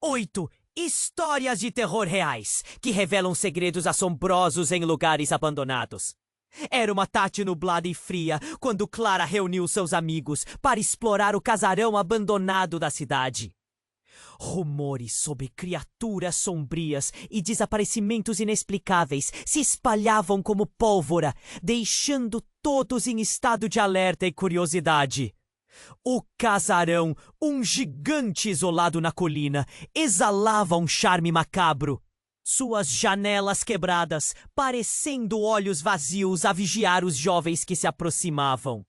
8 histórias de terror reais que revelam segredos assombrosos em lugares abandonados. Era uma tarde nublada e fria quando Clara reuniu seus amigos para explorar o casarão abandonado da cidade. Rumores sobre criaturas sombrias e desaparecimentos inexplicáveis se espalhavam como pólvora, deixando todos em estado de alerta e curiosidade. O casarão, um gigante isolado na colina, exalava um charme macabro. Suas janelas quebradas, parecendo olhos vazios a vigiar os jovens que se aproximavam.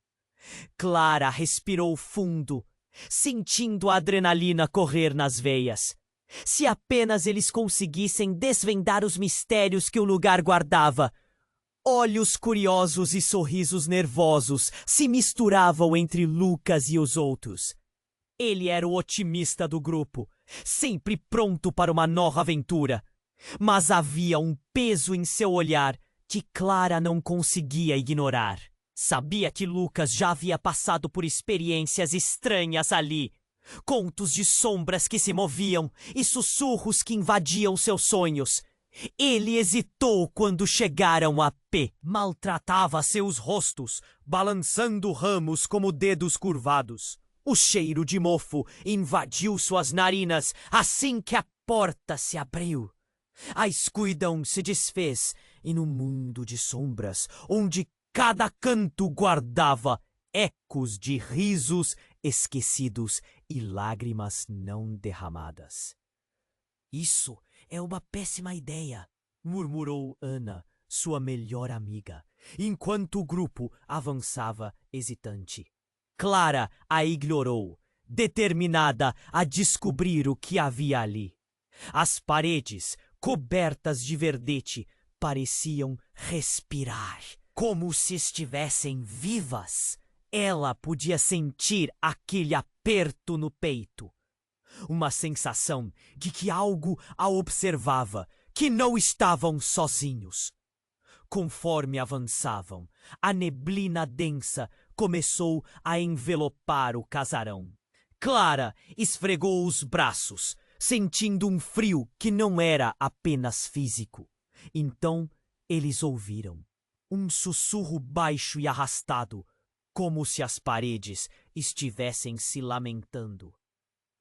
Clara respirou fundo, sentindo a adrenalina correr nas veias. Se apenas eles conseguissem desvendar os mistérios que o lugar guardava. Olhos curiosos e sorrisos nervosos se misturavam entre Lucas e os outros. Ele era o otimista do grupo, sempre pronto para uma nova aventura. Mas havia um peso em seu olhar que Clara não conseguia ignorar. Sabia que Lucas já havia passado por experiências estranhas ali. Contos de sombras que se moviam e sussurros que invadiam seus sonhos. Ele hesitou quando chegaram a P. Maltratava seus rostos, balançando ramos como dedos curvados. O cheiro de mofo invadiu suas narinas assim que a porta se abriu. A escuridão se desfez e no mundo de sombras, onde cada canto guardava ecos de risos esquecidos e lágrimas não derramadas. Isso é uma péssima ideia, murmurou Ana, sua melhor amiga, enquanto o grupo avançava hesitante. Clara a ignorou, determinada a descobrir o que havia ali. As paredes, cobertas de verdete, pareciam respirar, como se estivessem vivas. Ela podia sentir aquele aperto no peito. Uma sensação de que algo a observava, que não estavam sozinhos. Conforme avançavam, a neblina densa começou a envelopar o casarão. Clara esfregou os braços, sentindo um frio que não era apenas físico. Então eles ouviram um sussurro baixo e arrastado, como se as paredes estivessem se lamentando.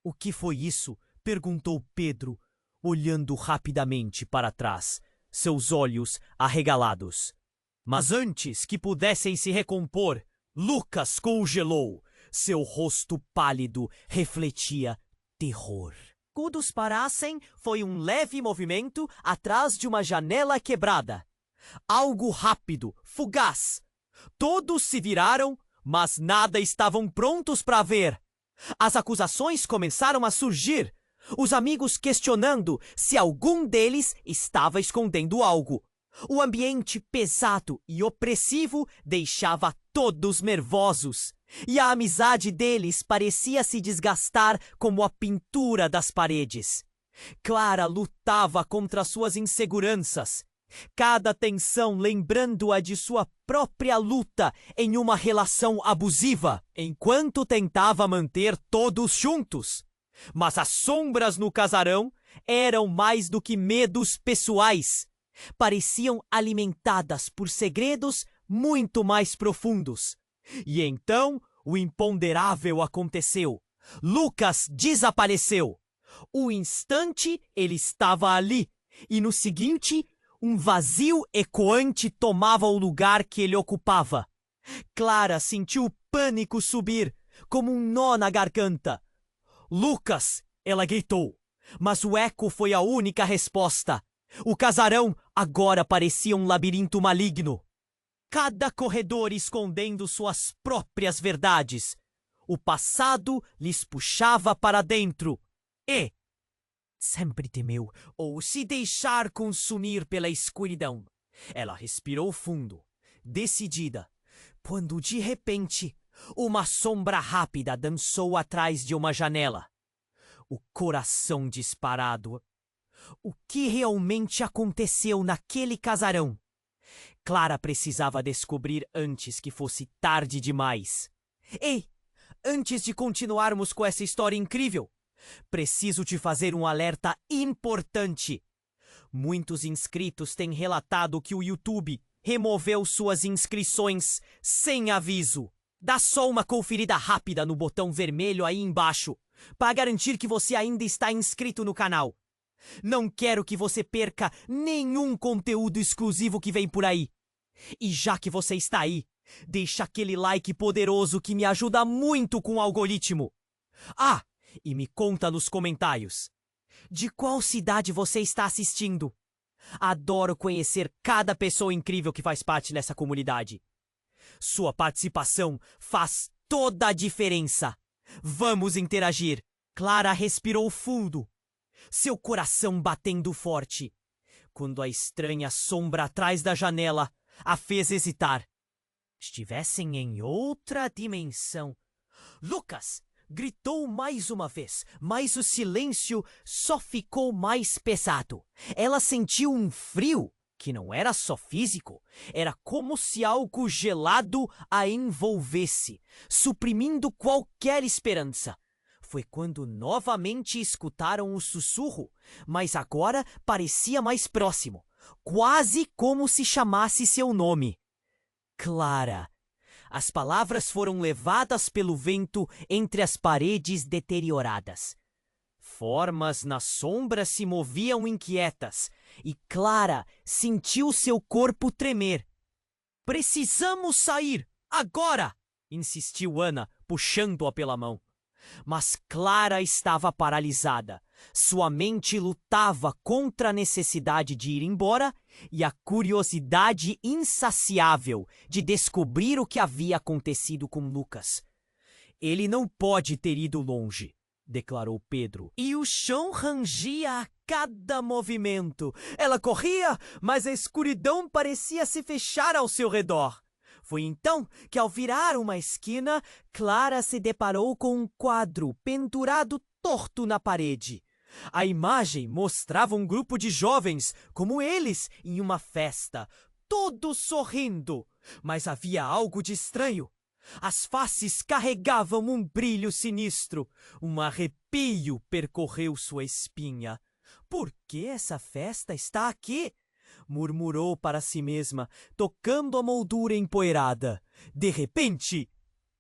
O que foi isso? Perguntou Pedro, olhando rapidamente para trás, seus olhos arregalados. Mas antes que pudessem se recompor, Lucas congelou. Seu rosto pálido refletia terror. Todos parassem foi um leve movimento atrás de uma janela quebrada. Algo rápido, fugaz. Todos se viraram, mas nada estavam prontos para ver. As acusações começaram a surgir, os amigos questionando se algum deles estava escondendo algo. O ambiente pesado e opressivo deixava todos nervosos, e a amizade deles parecia se desgastar como a pintura das paredes. Clara lutava contra suas inseguranças, cada tensão lembrando-a de sua própria luta em uma relação abusiva, enquanto tentava manter todos juntos. Mas as sombras no casarão eram mais do que medos pessoais. Pareciam alimentadas por segredos muito mais profundos. E então o imponderável aconteceu. Lucas desapareceu. O instante ele estava ali, e no seguinte um vazio ecoante tomava o lugar que ele ocupava. Clara sentiu o pânico subir, como um nó na garganta. Lucas, ela gritou, mas o eco foi a única resposta. O casarão agora parecia um labirinto maligno. Cada corredor escondendo suas próprias verdades. O passado lhes puxava para dentro. E sempre temeu ou se deixar consumir pela escuridão. Ela respirou fundo, decidida, quando de repente uma sombra rápida dançou atrás de uma janela. O coração disparado. O que realmente aconteceu naquele casarão? Clara precisava descobrir antes que fosse tarde demais. Ei, antes de continuarmos com essa história incrível, Preciso te fazer um alerta importante. Muitos inscritos têm relatado que o YouTube removeu suas inscrições sem aviso. Dá só uma conferida rápida no botão vermelho aí embaixo para garantir que você ainda está inscrito no canal. Não quero que você perca nenhum conteúdo exclusivo que vem por aí. E já que você está aí, deixa aquele like poderoso que me ajuda muito com o algoritmo. Ah, e me conta nos comentários. De qual cidade você está assistindo? Adoro conhecer cada pessoa incrível que faz parte dessa comunidade. Sua participação faz toda a diferença. Vamos interagir. Clara respirou fundo, seu coração batendo forte, quando a estranha sombra atrás da janela a fez hesitar. Estivessem em outra dimensão. Lucas! Gritou mais uma vez, mas o silêncio só ficou mais pesado. Ela sentiu um frio que não era só físico, era como se algo gelado a envolvesse, suprimindo qualquer esperança. Foi quando novamente escutaram o sussurro, mas agora parecia mais próximo, quase como se chamasse seu nome. Clara. As palavras foram levadas pelo vento entre as paredes deterioradas. Formas na sombra se moviam inquietas, e Clara sentiu seu corpo tremer. Precisamos sair, agora! Insistiu Ana, puxando-a pela mão. Mas Clara estava paralisada. Sua mente lutava contra a necessidade de ir embora e a curiosidade insaciável de descobrir o que havia acontecido com Lucas. Ele não pode ter ido longe, declarou Pedro. E o chão rangia a cada movimento. Ela corria, mas a escuridão parecia se fechar ao seu redor. Foi então que, ao virar uma esquina, Clara se deparou com um quadro pendurado torto na parede. A imagem mostrava um grupo de jovens, como eles, em uma festa, todos sorrindo. Mas havia algo de estranho. As faces carregavam um brilho sinistro. Um arrepio percorreu sua espinha. Por que essa festa está aqui? Murmurou para si mesma, tocando a moldura empoeirada. De repente,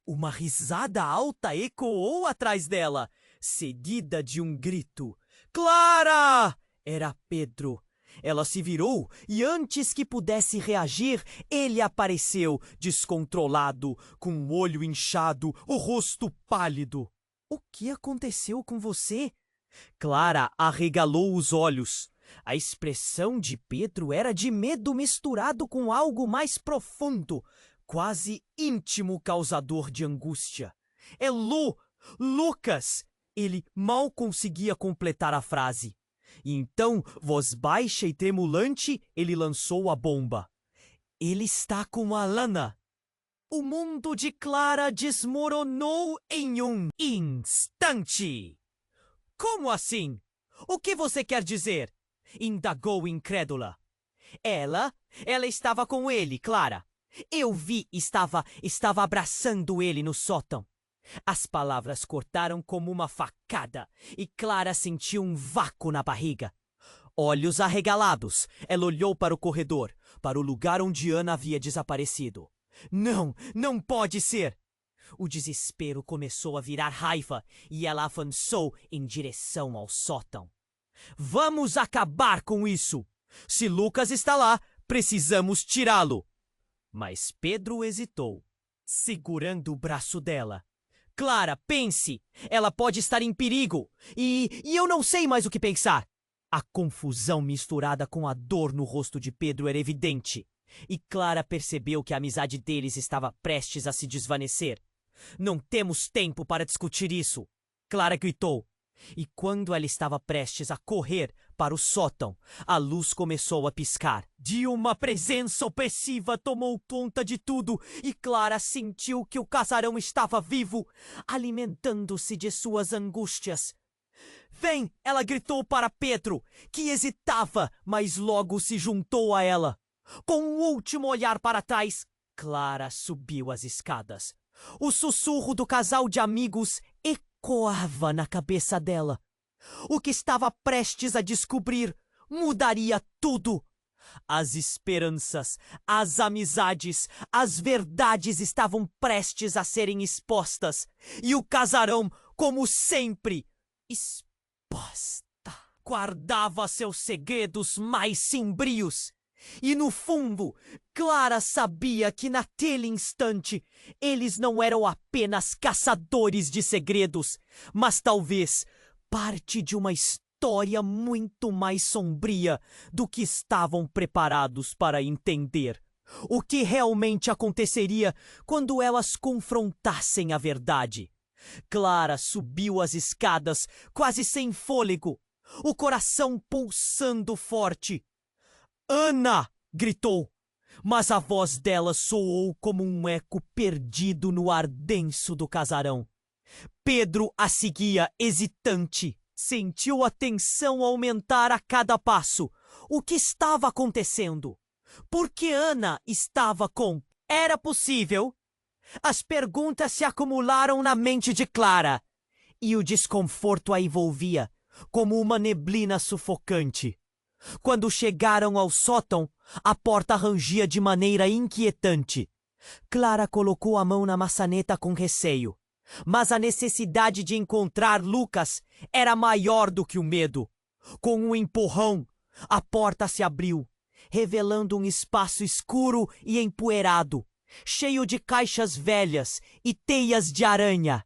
uma risada alta ecoou atrás dela, seguida de um grito. Clara! Era Pedro. Ela se virou e, antes que pudesse reagir, ele apareceu, descontrolado, com o olho inchado, o rosto pálido. O que aconteceu com você? Clara arregalou os olhos. A expressão de Pedro era de medo misturado com algo mais profundo, quase íntimo causador de angústia. É Lucas! Ele mal conseguia completar a frase. E então, voz baixa e tremulante, ele lançou a bomba. Ele está com a Lana. O mundo de Clara desmoronou em um instante. Como assim? O que você quer dizer? Indagou incrédula. Ela estava com ele, Clara. Eu vi, estava abraçando ele no sótão. As palavras cortaram como uma facada e Clara sentiu um vácuo na barriga. Olhos arregalados, ela olhou para o corredor, para o lugar onde Ana havia desaparecido. Não pode ser! O desespero começou a virar raiva e ela avançou em direção ao sótão. Vamos acabar com isso! Se Lucas está lá, precisamos tirá-lo! Mas Pedro hesitou, segurando o braço dela. Clara, pense! Ela pode estar em perigo! E eu não sei mais o que pensar! A confusão misturada com a dor no rosto de Pedro era evidente. E Clara percebeu que a amizade deles estava prestes a se desvanecer. Não temos tempo para discutir isso! Clara gritou. E quando ela estava prestes a correr para o sótão, a luz começou a piscar. De uma presença opressiva tomou conta de tudo e Clara sentiu que o casarão estava vivo, alimentando-se de suas angústias. Vem! Ela gritou para Pedro, que hesitava, mas logo se juntou a ela. Com um último olhar para trás, Clara subiu as escadas. O sussurro do casal de amigos ecoava na cabeça dela. O que estava prestes a descobrir mudaria tudo. As esperanças, as amizades, as verdades estavam prestes a serem expostas. E o casarão, como sempre, exposta, guardava seus segredos mais sombrios. E no fundo, Clara sabia que naquele instante eles não eram apenas caçadores de segredos, mas talvez parte de uma história muito mais sombria do que estavam preparados para entender. O que realmente aconteceria quando elas confrontassem a verdade? Clara subiu as escadas, quase sem fôlego, o coração pulsando forte. "Ana!" gritou, mas a voz dela soou como um eco perdido no ar denso do casarão. Pedro a seguia hesitante. Sentiu a tensão aumentar a cada passo. O que estava acontecendo? Por que Ana estava com... Era possível? As perguntas se acumularam na mente de Clara, e o desconforto a envolvia, como uma neblina sufocante. Quando chegaram ao sótão, a porta rangia de maneira inquietante. Clara colocou a mão na maçaneta com receio. Mas a necessidade de encontrar Lucas era maior do que o medo. Com um empurrão, a porta se abriu, revelando um espaço escuro e empoeirado, cheio de caixas velhas e teias de aranha.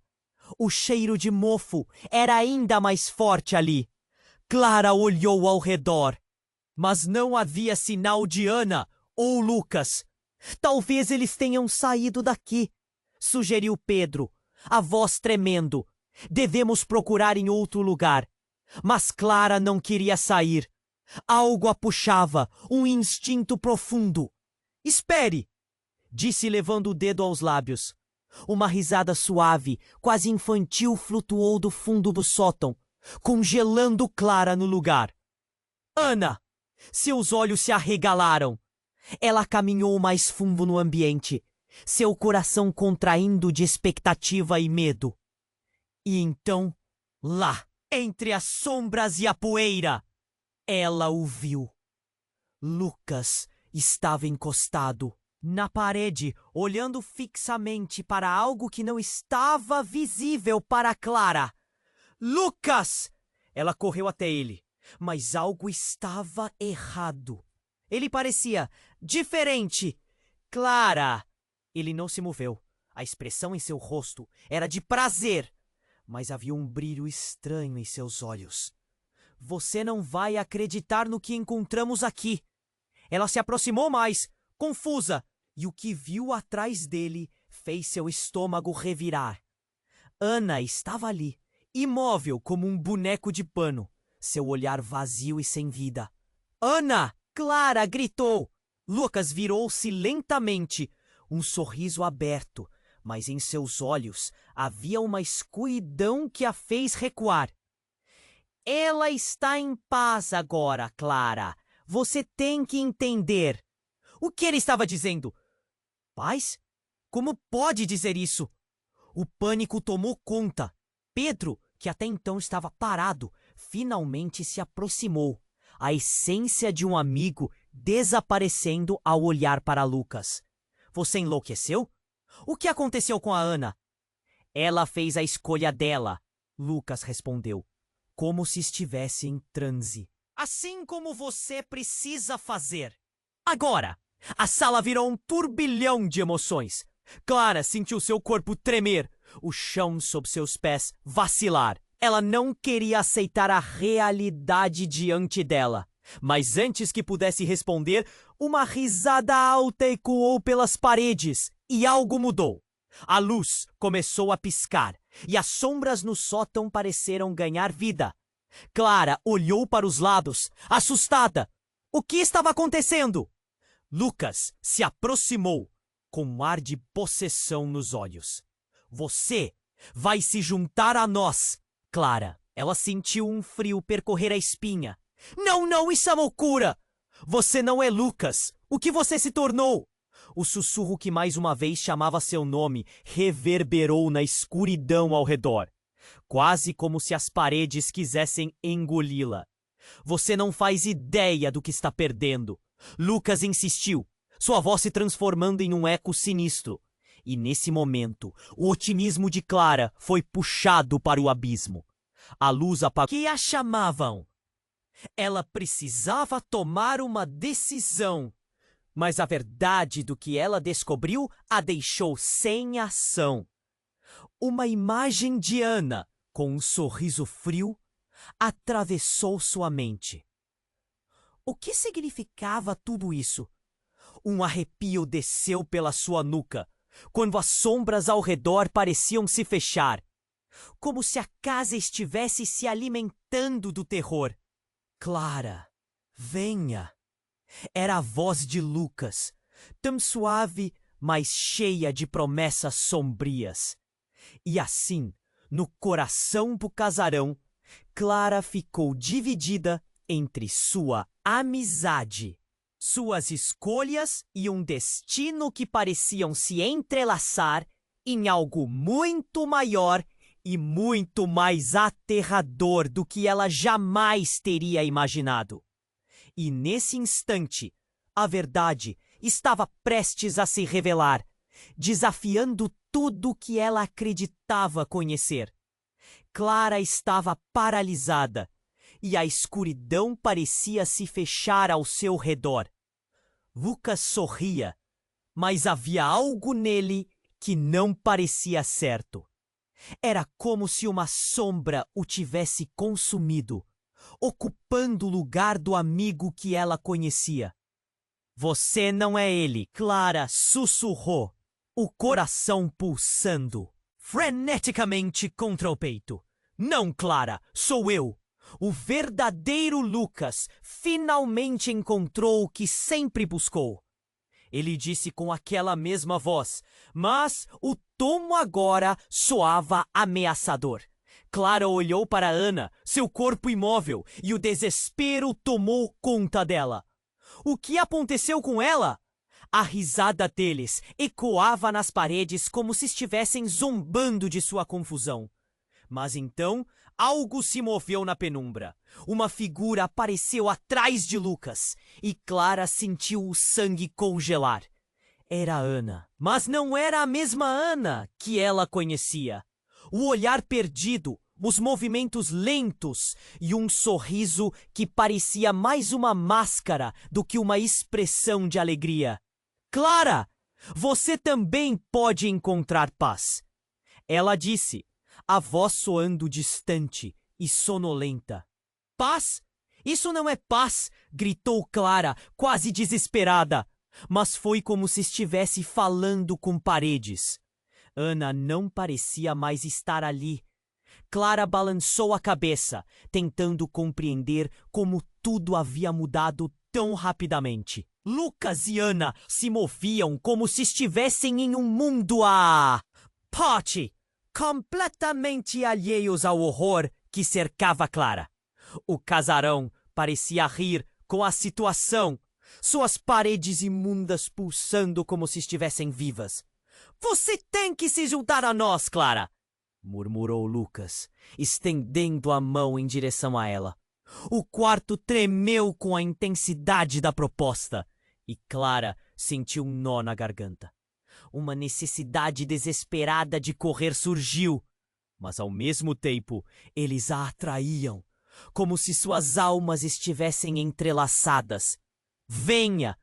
O cheiro de mofo era ainda mais forte ali. Clara olhou ao redor, mas não havia sinal de Ana ou Lucas. "Talvez eles tenham saído daqui", sugeriu Pedro, a voz tremendo. "Devemos procurar em outro lugar." Mas Clara não queria sair. Algo a puxava, um instinto profundo. "Espere!" disse, levando o dedo aos lábios. Uma risada suave, quase infantil, flutuou do fundo do sótão, congelando Clara no lugar. "Ana!" Seus olhos se arregalaram. Ela caminhou mais fundo no ambiente, seu coração contraindo de expectativa e medo. E então, lá, entre as sombras e a poeira, ela o viu. Lucas estava encostado na parede, olhando fixamente para algo que não estava visível para Clara. "Lucas!" Ela correu até ele, mas algo estava errado. Ele parecia diferente. "Clara!" Ele não se moveu. A expressão em seu rosto era de prazer, mas havia um brilho estranho em seus olhos. "Você não vai acreditar no que encontramos aqui." Ela se aproximou mais, confusa, e o que viu atrás dele fez seu estômago revirar. Ana estava ali, imóvel como um boneco de pano, seu olhar vazio e sem vida. "Ana!" Clara gritou. Lucas virou-se lentamente, um sorriso aberto, mas em seus olhos havia uma escuridão que a fez recuar. "Ela está em paz agora, Clara. Você tem que entender." O que ele estava dizendo? "Paz? Como pode dizer isso?" O pânico tomou conta. Pedro, que até então estava parado, finalmente se aproximou, a essência de um amigo desaparecendo ao olhar para Lucas. "Você enlouqueceu? O que aconteceu com a Ana?" "Ela fez a escolha dela", Lucas respondeu, como se estivesse em transe. "Assim como você precisa fazer." Agora, a sala virou um turbilhão de emoções. Clara sentiu seu corpo tremer, o chão sob seus pés vacilar. Ela não queria aceitar a realidade diante dela. Mas antes que pudesse responder, uma risada alta ecoou pelas paredes e algo mudou. A luz começou a piscar e as sombras no sótão pareceram ganhar vida. Clara olhou para os lados, assustada. O que estava acontecendo? Lucas se aproximou, com um ar de possessão nos olhos. "Você vai se juntar a nós, Clara." Ela sentiu um frio percorrer a espinha. Não, não, isso é loucura! Você não é Lucas. O que você se tornou? O sussurro que mais uma vez chamava seu nome reverberou na escuridão ao redor. quase como se as paredes quisessem engoli-la. Você não faz ideia do que está perdendo. Lucas insistiu, sua voz se transformando em um eco sinistro. E nesse momento, o otimismo de Clara foi puxado para o abismo. A luz apagou. Que a chamavam? Ela precisava tomar uma decisão. Mas a verdade do que ela descobriu a deixou sem ação. Uma imagem de Ana, com um sorriso frio, atravessou sua mente. O que significava tudo isso? Um arrepio desceu pela sua nuca, quando as sombras ao redor pareciam se fechar, como se a casa estivesse se alimentando do terror. Clara, venha! Era a voz de Lucas, tão suave, mas cheia de promessas sombrias. E assim, no coração do casarão, Clara ficou dividida entre sua amizade, suas escolhas e um destino que pareciam se entrelaçar em algo muito maior e muito mais aterrador do que ela jamais teria imaginado. E nesse instante, a verdade estava prestes a se revelar, desafiando tudo o que ela acreditava conhecer. Clara estava paralisada, e a escuridão parecia se fechar ao seu redor. Lucas sorria, mas havia algo nele que não parecia certo. Era como se uma sombra o tivesse consumido, ocupando o lugar do amigo que ela conhecia. Você não é ele, Clara sussurrou, o coração pulsando freneticamente contra o peito. Não, Clara, sou eu. O verdadeiro Lucas finalmente encontrou o que sempre buscou. Ele disse com aquela mesma voz, mas o tom agora soava ameaçador. Clara olhou para Ana, seu corpo imóvel, e o desespero tomou conta dela. O que aconteceu com ela? A risada deles ecoava nas paredes como se estivessem zombando de sua confusão. Mas então, algo se moveu na penumbra. Uma figura apareceu atrás de Lucas, e Clara sentiu o sangue congelar. Era Ana, mas não era a mesma Ana que ela conhecia. O olhar perdido, os movimentos lentos e um sorriso que parecia mais uma máscara do que uma expressão de alegria. Clara, você também pode encontrar paz. Ela disse, a voz soando distante e sonolenta. Paz? Isso não é paz, gritou Clara, quase desesperada. Mas foi como se estivesse falando com paredes. Ana não parecia mais estar ali. Clara balançou a cabeça, tentando compreender como tudo havia mudado tão rapidamente. Lucas e Ana se moviam como se estivessem em um mundo à parte, completamente alheios ao horror que cercava Clara. O casarão parecia rir com a situação, suas paredes imundas pulsando como se estivessem vivas. Você tem que se juntar a nós, Clara! Murmurou Lucas, estendendo a mão em direção a ela. O quarto tremeu com a intensidade da proposta, e Clara sentiu um nó na garganta. Uma necessidade desesperada de correr surgiu, mas ao mesmo tempo eles a atraíam, como se suas almas estivessem entrelaçadas. Venha!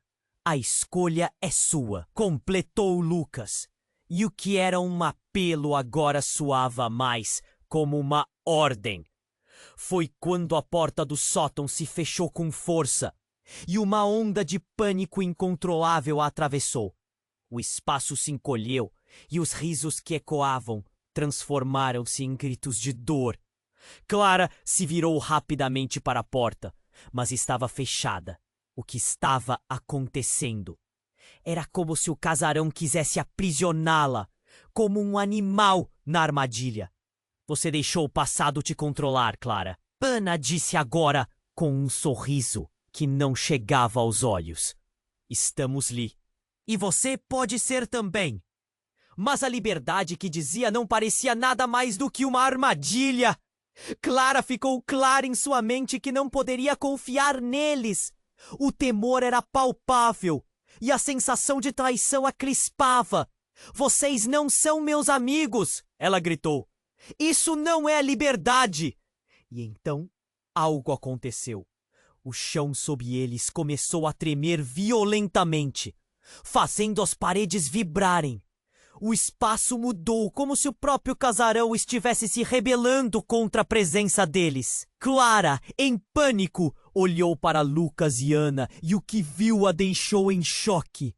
A escolha é sua, completou Lucas. E o que era um apelo agora soava mais como uma ordem. Foi quando a porta do sótão se fechou com força e uma onda de pânico incontrolável a atravessou. O espaço se encolheu e os risos que ecoavam transformaram-se em gritos de dor. Clara se virou rapidamente para a porta, mas estava fechada. O que estava acontecendo? Era como se o casarão quisesse aprisioná-la, como um animal na armadilha. Você deixou o passado te controlar, Clara. Ana disse agora, com um sorriso que não chegava aos olhos. Estamos li. E você pode ser também. Mas a liberdade que dizia não parecia nada mais do que uma armadilha. Clara ficou claro em sua mente que não poderia confiar neles. O temor era palpável e a sensação de traição a crispava. Vocês não são meus amigos, ela gritou. Isso não é liberdade. E então, algo aconteceu. O chão sob eles começou a tremer violentamente, fazendo as paredes vibrarem. O espaço mudou, como se o próprio casarão estivesse se rebelando contra a presença deles. Clara, em pânico, olhou para Lucas e Ana e o que viu a deixou em choque.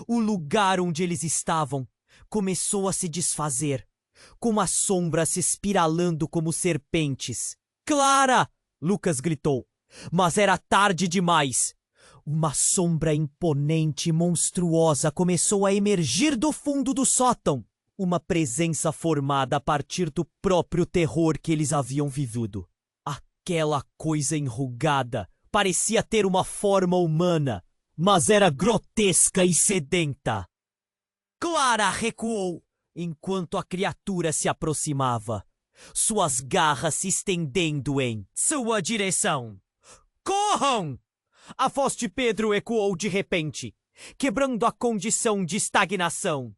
O lugar onde eles estavam começou a se desfazer, com as sombras se espiralando como serpentes. Clara! Lucas gritou, mas era tarde demais. Uma sombra imponente e monstruosa começou a emergir do fundo do sótão. Uma presença formada a partir do próprio terror que eles haviam vivido. Aquela coisa enrugada parecia ter uma forma humana, mas era grotesca e sedenta. Clara recuou enquanto a criatura se aproximava, suas garras se estendendo em sua direção. Corram! A voz de Pedro ecoou de repente, quebrando a condição de estagnação.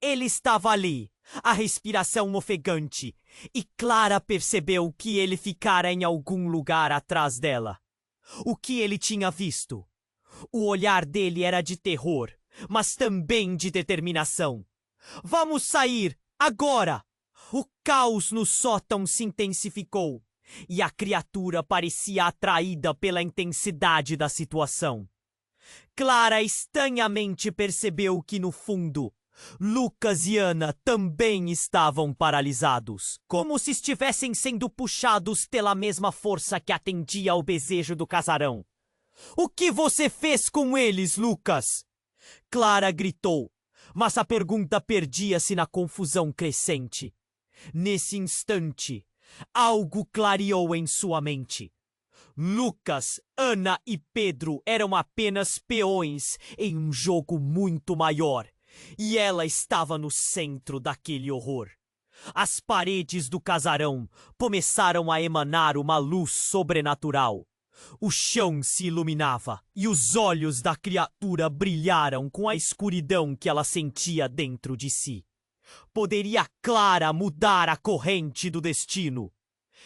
Ele estava ali, a respiração ofegante, e Clara percebeu que ele ficara em algum lugar atrás dela. O que ele tinha visto? O olhar dele era de terror, mas também de determinação. Vamos sair, agora! O caos no sótão se intensificou. E a criatura parecia atraída pela intensidade da situação. Clara estranhamente percebeu que, no fundo, Lucas e Ana também estavam paralisados, como se estivessem sendo puxados pela mesma força que atendia ao desejo do casarão. O que você fez com eles, Lucas? Clara gritou, mas a pergunta perdia-se na confusão crescente. Nesse instante, algo clareou em sua mente. Lucas, Ana e Pedro eram apenas peões em um jogo muito maior, e ela estava no centro daquele horror. As paredes do casarão começaram a emanar uma luz sobrenatural. O chão se iluminava e os olhos da criatura brilharam com a escuridão que ela sentia dentro de si. Poderia Clara mudar a corrente do destino.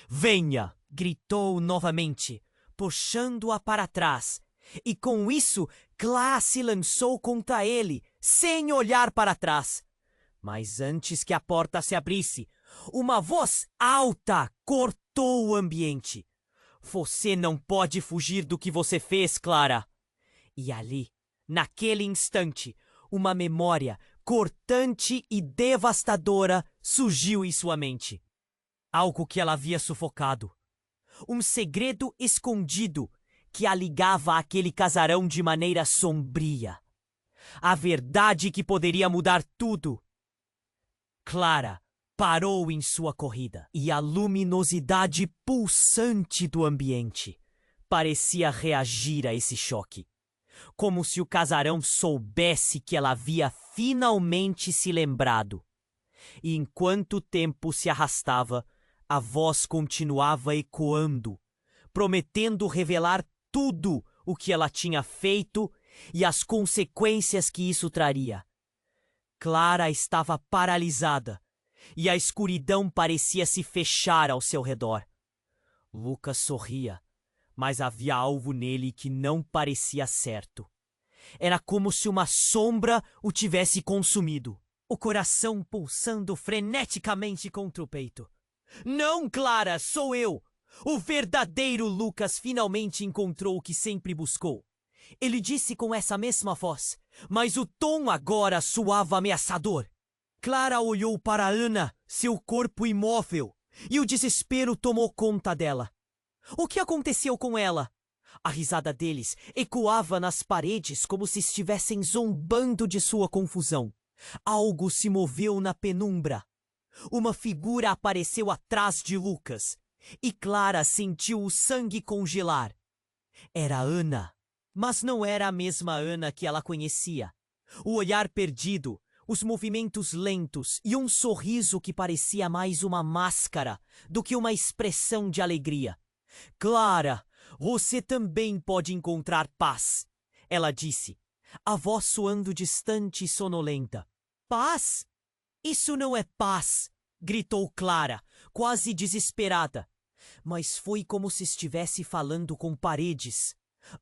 Venha! Gritou novamente, puxando-a para trás. E com isso, Clara se lançou contra ele, sem olhar para trás. Mas antes que a porta se abrisse, uma voz alta cortou o ambiente. Você não pode fugir do que você fez, Clara. E ali, naquele instante, uma memória cortante e devastadora surgiu em sua mente. Algo que ela havia sufocado. Um segredo escondido que a ligava àquele casarão de maneira sombria. A verdade que poderia mudar tudo. Clara parou em sua corrida e a luminosidade pulsante do ambiente parecia reagir a esse choque. Como se o casarão soubesse que ela havia finalmente se lembrado. E enquanto o tempo se arrastava, a voz continuava ecoando, prometendo revelar tudo o que ela tinha feito e as consequências que isso traria. Clara estava paralisada e a escuridão parecia se fechar ao seu redor. Lucas sorria, mas havia algo nele que não parecia certo. Era como se uma sombra o tivesse consumido, o coração pulsando freneticamente contra o peito. Não, Clara, sou eu! O verdadeiro Lucas finalmente encontrou o que sempre buscou. Ele disse com essa mesma voz, mas o tom agora soava ameaçador. Clara olhou para Ana, seu corpo imóvel, e o desespero tomou conta dela. O que aconteceu com ela? A risada deles ecoava nas paredes como se estivessem zombando de sua confusão. Algo se moveu na penumbra. Uma figura apareceu atrás de Lucas, e Clara sentiu o sangue congelar. Era Ana, mas não era a mesma Ana que ela conhecia. O olhar perdido, Os movimentos lentos e um sorriso que parecia mais uma máscara do que uma expressão de alegria. Clara, você também pode encontrar paz, ela disse, a voz soando distante e sonolenta. Paz? Isso não é paz, gritou Clara, quase desesperada. Mas foi como se estivesse falando com paredes.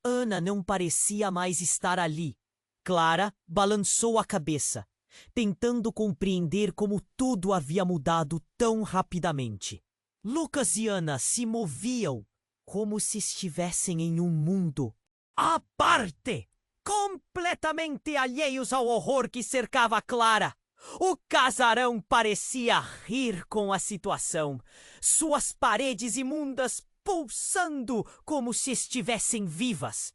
Ana não parecia mais estar ali. Clara balançou a cabeça, tentando compreender como tudo havia mudado tão rapidamente. Lucas e Ana se moviam como se estivessem em um mundo à parte, completamente alheios ao horror que cercava Clara. O casarão parecia rir com a situação, suas paredes imundas pulsando como se estivessem vivas.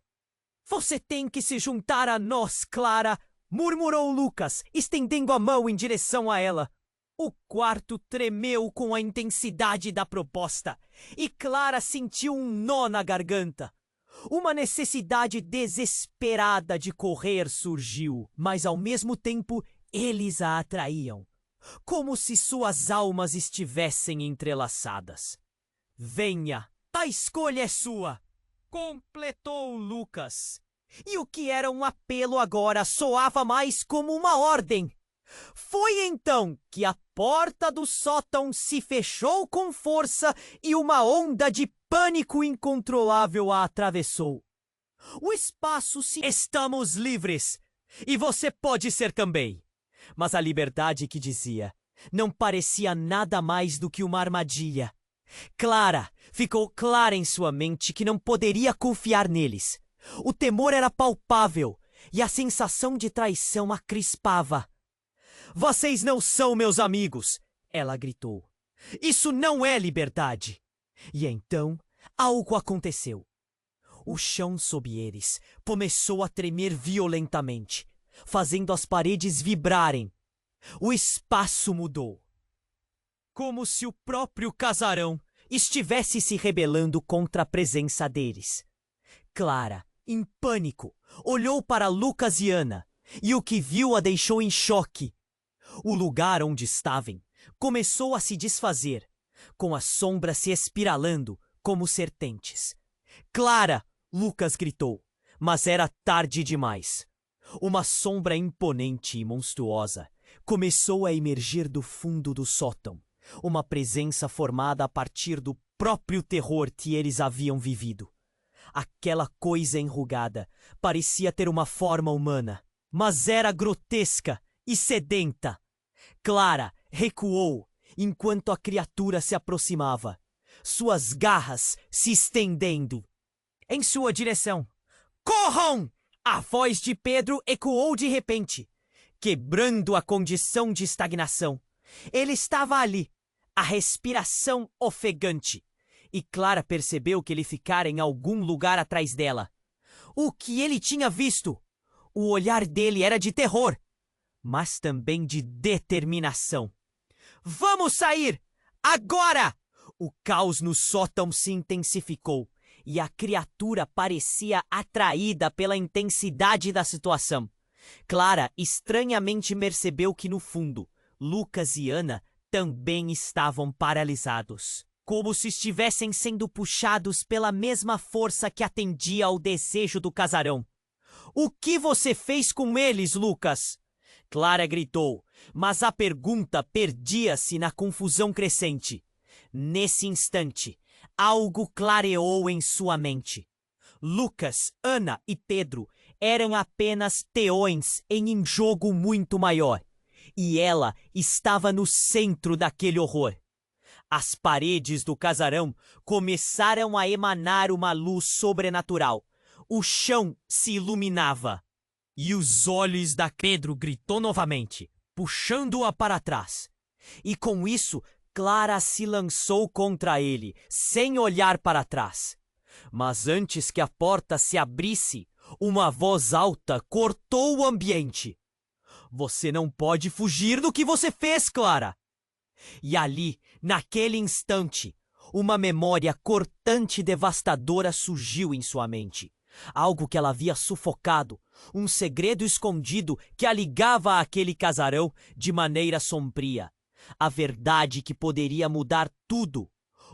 Você tem que se juntar a nós, Clara, murmurou Lucas, estendendo a mão em direção a ela. O quarto tremeu com a intensidade da proposta, e Clara sentiu um nó na garganta. Uma necessidade desesperada de correr surgiu, mas ao mesmo tempo eles a atraíam, como se suas almas estivessem entrelaçadas. Venha, a escolha é sua, completou Lucas. E o que era um apelo agora soava mais como uma ordem. Foi então que a porta do sótão se fechou com força e uma onda de pânico incontrolável a atravessou. O espaço se... Estamos livres! E você pode ser também! Mas a liberdade que dizia não parecia nada mais do que uma armadilha. Clara, ficou clara em sua mente que não poderia confiar neles. O temor era palpável e a sensação de traição a crispava. Vocês não são meus amigos, ela gritou. Isso não é liberdade. E então algo aconteceu. O chão sob eles começou a tremer violentamente, fazendo as paredes vibrarem. O espaço mudou. Como se o próprio casarão estivesse se rebelando contra a presença deles. Clara, em pânico, olhou para Lucas e Ana, e o que viu a deixou em choque. O lugar onde estavam começou a se desfazer, com as sombras se espiralando como serpentes. Clara! Lucas gritou, mas era tarde demais. Uma sombra imponente e monstruosa começou a emergir do fundo do sótão, uma presença formada a partir do próprio terror que eles haviam vivido. Aquela coisa enrugada parecia ter uma forma humana, mas era grotesca e sedenta. Clara recuou enquanto a criatura se aproximava, suas garras se estendendo em sua direção. Corram! A voz de Pedro ecoou de repente, quebrando a condição de estagnação. Ele estava ali, a respiração ofegante, e Clara percebeu que ele ficara em algum lugar atrás dela. O que ele tinha visto? O olhar dele era de terror, mas também de determinação. Vamos sair! Agora! O caos no sótão se intensificou e a criatura parecia atraída pela intensidade da situação. Clara estranhamente percebeu que no fundo, Lucas e Ana também estavam paralisados, como se estivessem sendo puxados pela mesma força que atendia ao desejo do casarão. O que você fez com eles, Lucas? Clara gritou, mas a pergunta perdia-se na confusão crescente. Nesse instante, algo clareou em sua mente. Lucas, Ana e Pedro eram apenas teões em um jogo muito maior, e ela estava no centro daquele horror. As paredes do casarão começaram a emanar uma luz sobrenatural. O chão se iluminava. E os olhos da... Pedro gritou novamente, puxando-a para trás. E com isso, Clara se lançou contra ele, sem olhar para trás. Mas antes que a porta se abrisse, uma voz alta cortou o ambiente. Você não pode fugir do que você fez, Clara! E ali, naquele instante, uma memória cortante e devastadora surgiu em sua mente. Algo que ela havia sufocado, um segredo escondido que a ligava àquele casarão de maneira sombria. A verdade que poderia mudar tudo.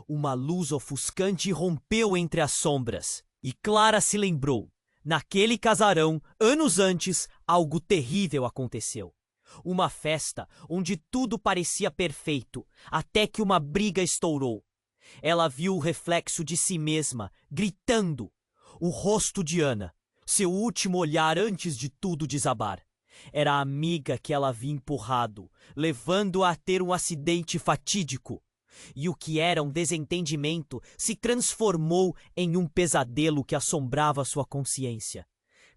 Uma luz ofuscante rompeu entre as sombras, e Clara se lembrou. Naquele casarão, anos antes, algo terrível aconteceu. Uma festa onde tudo parecia perfeito, até que uma briga estourou. Ela viu o reflexo de si mesma, gritando. O rosto de Ana, seu último olhar antes de tudo desabar. Era a amiga que ela havia empurrado, levando-a a ter um acidente fatídico. E o que era um desentendimento se transformou em um pesadelo que assombrava sua consciência.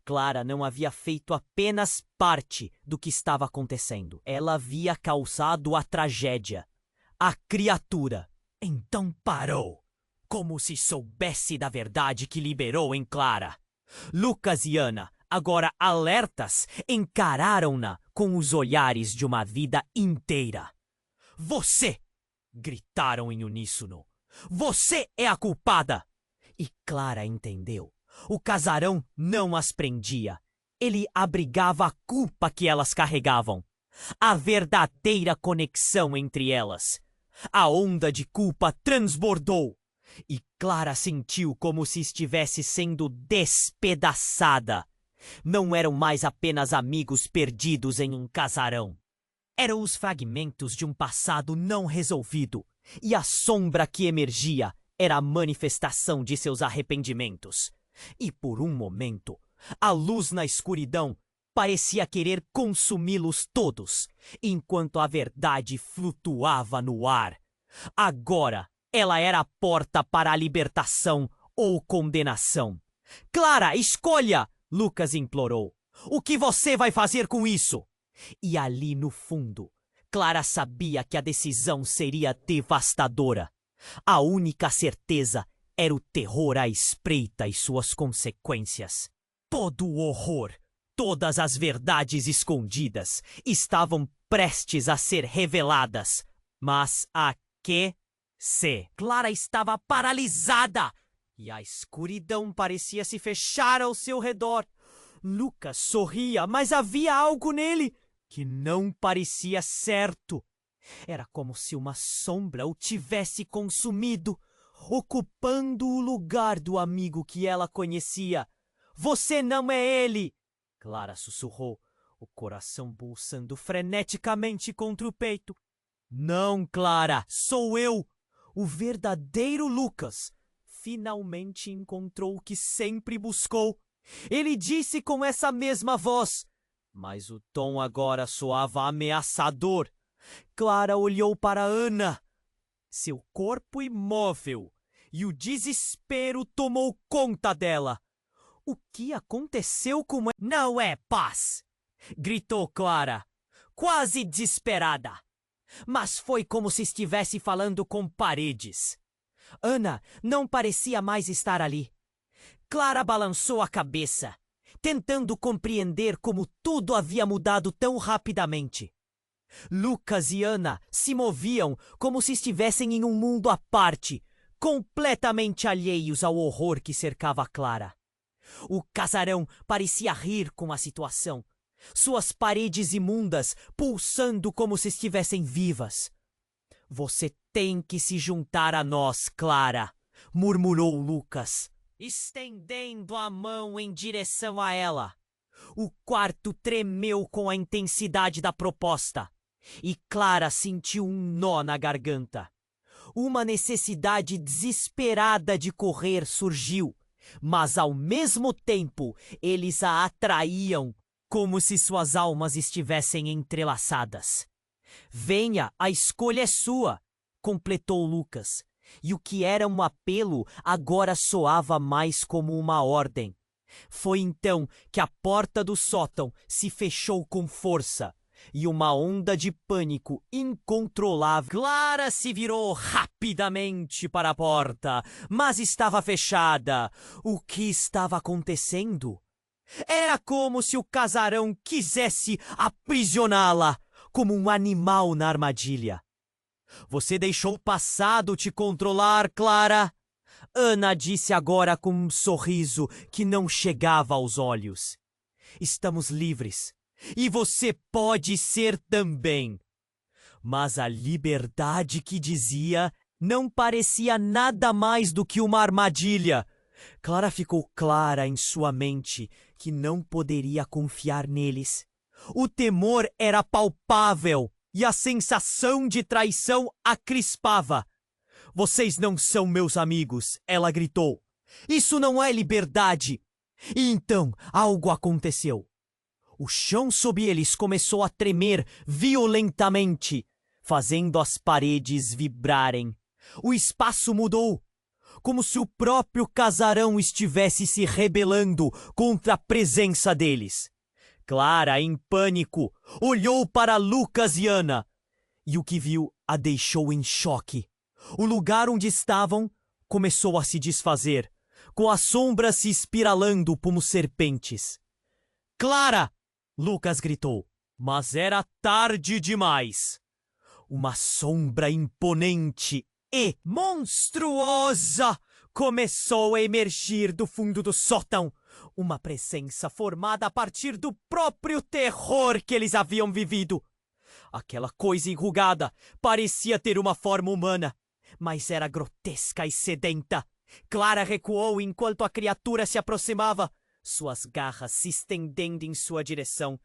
Clara não havia feito apenas parte do que estava acontecendo. Ela havia causado a tragédia. A criatura. Então parou, como se soubesse da verdade que liberou em Clara. Lucas e Ana, agora alertas, encararam-na com os olhares de uma vida inteira. Você! Gritaram em uníssono. Você é a culpada! E Clara entendeu. O casarão não as prendia. Ele abrigava a culpa que elas carregavam. A verdadeira conexão entre elas. A onda de culpa transbordou. E Clara sentiu como se estivesse sendo despedaçada. Não eram mais apenas amigos perdidos em um casarão. Eram os fragmentos de um passado não resolvido, e a sombra que emergia era a manifestação de seus arrependimentos. E por um momento, a luz na escuridão parecia querer consumi-los todos, enquanto a verdade flutuava no ar. Agora, ela era a porta para a libertação ou condenação. Clara, escolha! Lucas implorou. O que você vai fazer com isso? E ali no fundo, Clara sabia que a decisão seria devastadora. A única certeza era o terror à espreita e suas consequências. Todo o horror, todas as verdades escondidas estavam prestes a ser reveladas. Mas a que se? Clara estava paralisada e a escuridão parecia se fechar ao seu redor. Lucas sorria, mas havia algo nele que não parecia certo. Era como se uma sombra o tivesse consumido, ocupando o lugar do amigo que ela conhecia. Você não é ele! Clara sussurrou, o coração pulsando freneticamente contra o peito. Não, Clara, sou eu, o verdadeiro Lucas. Finalmente encontrou o que sempre buscou. Ele disse com essa mesma voz, mas o tom agora soava ameaçador. Clara olhou para Ana, seu corpo imóvel, e o desespero tomou conta dela. O que aconteceu com ela? Não é paz! Gritou Clara, quase desesperada. Mas foi como se estivesse falando com paredes. Ana não parecia mais estar ali. Clara balançou a cabeça, tentando compreender como tudo havia mudado tão rapidamente. Lucas e Ana se moviam como se estivessem em um mundo à parte, completamente alheios ao horror que cercava Clara. O casarão parecia rir com a situação, suas paredes imundas pulsando como se estivessem vivas. Você tem que se juntar a nós, Clara, murmurou Lucas, estendendo a mão em direção a ela. O quarto tremeu com a intensidade da proposta, e Clara sentiu um nó na garganta. Uma necessidade desesperada de correr surgiu, mas ao mesmo tempo eles a atraíam, como se suas almas estivessem entrelaçadas. Venha, a escolha é sua, completou Lucas, e o que era um apelo agora soava mais como uma ordem. Foi então que a porta do sótão se fechou com força, e uma onda de pânico incontrolável. Clara se virou rapidamente para a porta, mas estava fechada. O que estava acontecendo? Era como se o casarão quisesse aprisioná-la, como um animal na armadilha. Você deixou o passado te controlar, Clara? Ana disse agora com um sorriso que não chegava aos olhos. Estamos livres. E você pode ser também. Mas a liberdade que dizia não parecia nada mais do que uma armadilha. Clara ficou clara em sua mente que não poderia confiar neles. O temor era palpável e a sensação de traição a crispava. Vocês não são meus amigos, ela gritou. Isso não é liberdade. E então algo aconteceu. O chão sob eles começou a tremer violentamente, fazendo as paredes vibrarem. O espaço mudou, como se o próprio casarão estivesse se rebelando contra a presença deles. Clara, em pânico, olhou para Lucas e Ana, e o que viu a deixou em choque. O lugar onde estavam começou a se desfazer, com as sombras se espiralando como serpentes. Clara! Lucas gritou, mas era tarde demais. Uma sombra imponente e monstruosa começou a emergir do fundo do sótão. Uma presença formada a partir do próprio terror que eles haviam vivido. Aquela coisa enrugada parecia ter uma forma humana, mas era grotesca e sedenta. Clara recuou enquanto a criatura se aproximava, suas garras se estendendo em sua direção.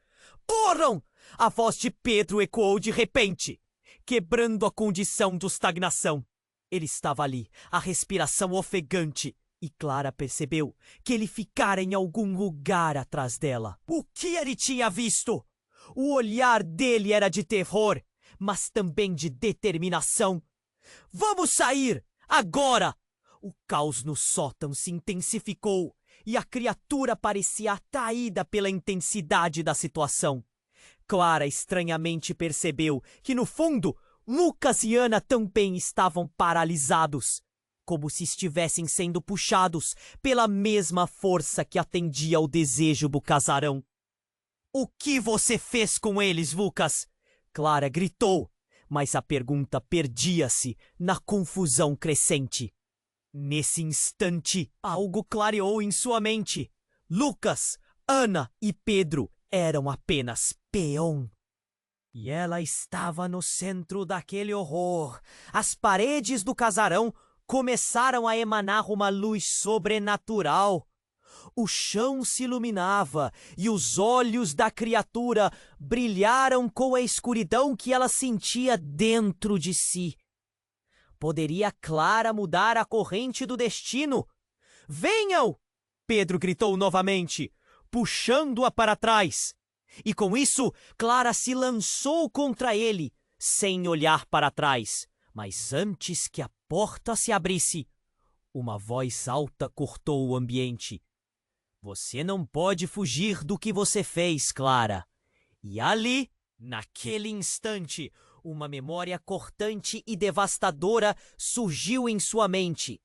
Corram! A voz de Pedro ecoou de repente, quebrando a condição de estagnação. Ele estava ali, a respiração ofegante, e Clara percebeu que ele ficara em algum lugar atrás dela. O que ele tinha visto? O olhar dele era de terror, mas também de determinação. Vamos sair! Agora! O caos no sótão se intensificou e a criatura parecia atraída pela intensidade da situação. Clara estranhamente percebeu que, no fundo, Lucas e Ana também estavam paralisados, como se estivessem sendo puxados pela mesma força que atendia ao desejo do casarão. O que você fez com eles, Lucas? Clara gritou, mas a pergunta perdia-se na confusão crescente. Nesse instante, algo clareou em sua mente. Lucas, Ana e Pedro eram apenas peão. E ela estava no centro daquele horror. As paredes do casarão começaram a emanar uma luz sobrenatural. O chão se iluminava e os olhos da criatura brilharam com a escuridão que ela sentia dentro de si. Poderia Clara mudar a corrente do destino? Venham! Pedro gritou novamente, puxando-a para trás. E com isso, Clara se lançou contra ele, sem olhar para trás. Mas antes que a porta se abrisse, uma voz alta cortou o ambiente. Você não pode fugir do que você fez, Clara. E ali, naquele instante, uma memória cortante e devastadora surgiu em sua mente.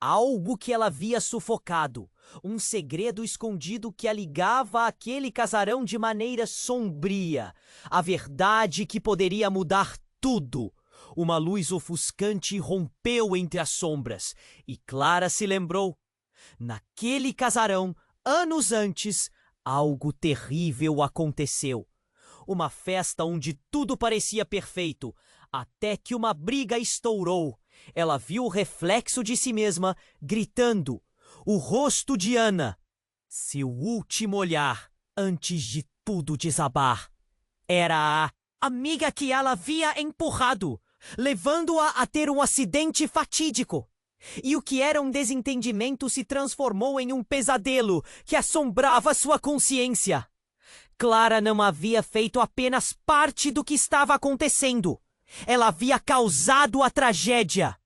Algo que ela havia sufocado. Um segredo escondido que a ligava àquele casarão de maneira sombria. A verdade que poderia mudar tudo. Uma luz ofuscante rompeu entre as sombras. E Clara se lembrou. Naquele casarão, anos antes, algo terrível aconteceu. Uma festa onde tudo parecia perfeito, até que uma briga estourou. Ela viu o reflexo de si mesma, gritando. O rosto de Ana. Seu último olhar, antes de tudo desabar. Era a amiga que ela havia empurrado, levando-a a ter um acidente fatídico. E o que era um desentendimento se transformou em um pesadelo que assombrava sua consciência. Clara não havia feito apenas parte do que estava acontecendo. Ela havia causado a tragédia.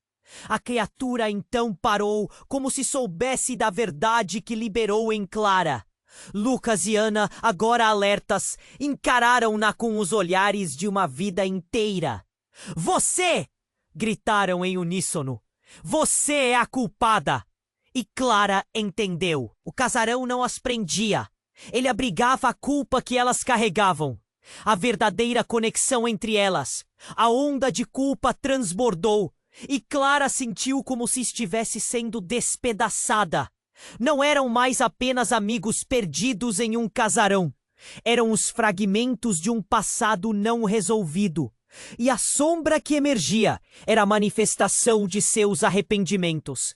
A criatura então parou, como se soubesse da verdade que liberou em Clara. Lucas e Ana, agora alertas, encararam-na com os olhares de uma vida inteira. Você! Gritaram em uníssono. Você é a culpada! E Clara entendeu. O casarão não as prendia. Ele abrigava a culpa que elas carregavam. A verdadeira conexão entre elas. A onda de culpa transbordou, e Clara sentiu como se estivesse sendo despedaçada. Não eram mais apenas amigos perdidos em um casarão. Eram os fragmentos de um passado não resolvido. E a sombra que emergia era a manifestação de seus arrependimentos.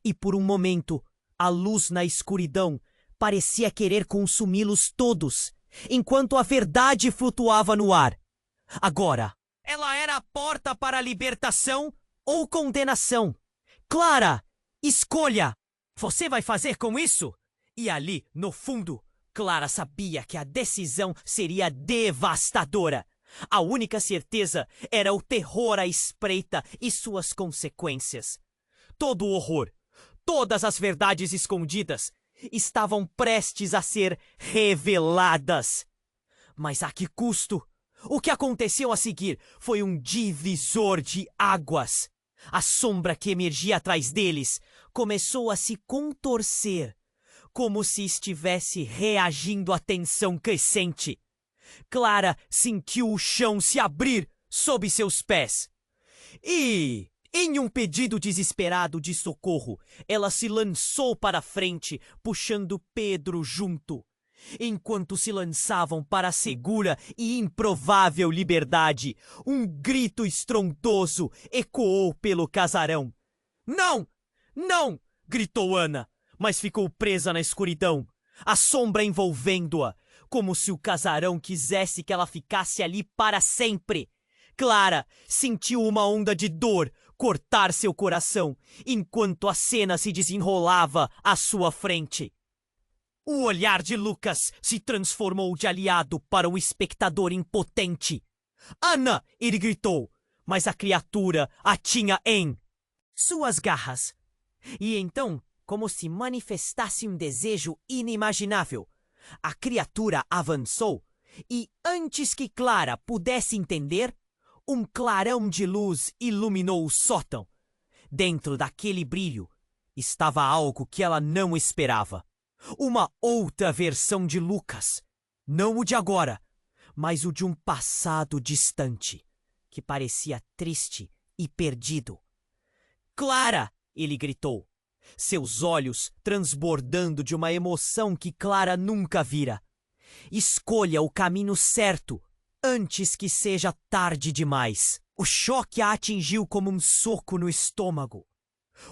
E por um momento, a luz na escuridão parecia querer consumi-los todos, enquanto a verdade flutuava no ar. Agora, ela era a porta para a libertação ou condenação. Clara, escolha! Você vai fazer com isso? E ali, no fundo, Clara sabia que a decisão seria devastadora. A única certeza era o terror à espreita e suas consequências. Todo o horror, todas as verdades escondidas estavam prestes a ser reveladas. Mas a que custo? O que aconteceu a seguir foi um divisor de águas. A sombra que emergia atrás deles começou a se contorcer, como se estivesse reagindo à tensão crescente. Clara sentiu o chão se abrir sob seus pés. E, em um pedido desesperado de socorro, ela se lançou para a frente, puxando Pedro junto. Enquanto se lançavam para a segura e improvável liberdade, um grito estrondoso ecoou pelo casarão. Não! Não! Gritou Ana, mas ficou presa na escuridão, a sombra envolvendo-a, como se o casarão quisesse que ela ficasse ali para sempre. Clara sentiu uma onda de dor cortar seu coração, enquanto a cena se desenrolava à sua frente. O olhar de Lucas se transformou de aliado para um espectador impotente. Ana! Ele gritou, mas a criatura a tinha em suas garras. E então, como se manifestasse um desejo inimaginável, a criatura avançou e, antes que Clara pudesse entender, um clarão de luz iluminou o sótão. Dentro daquele brilho estava algo que ela não esperava. Uma outra versão de Lucas. Não o de agora, mas o de um passado distante, que parecia triste e perdido. Clara! Ele gritou, seus olhos transbordando de uma emoção que Clara nunca vira. Escolha o caminho certo, antes que seja tarde demais. O choque a atingiu como um soco no estômago.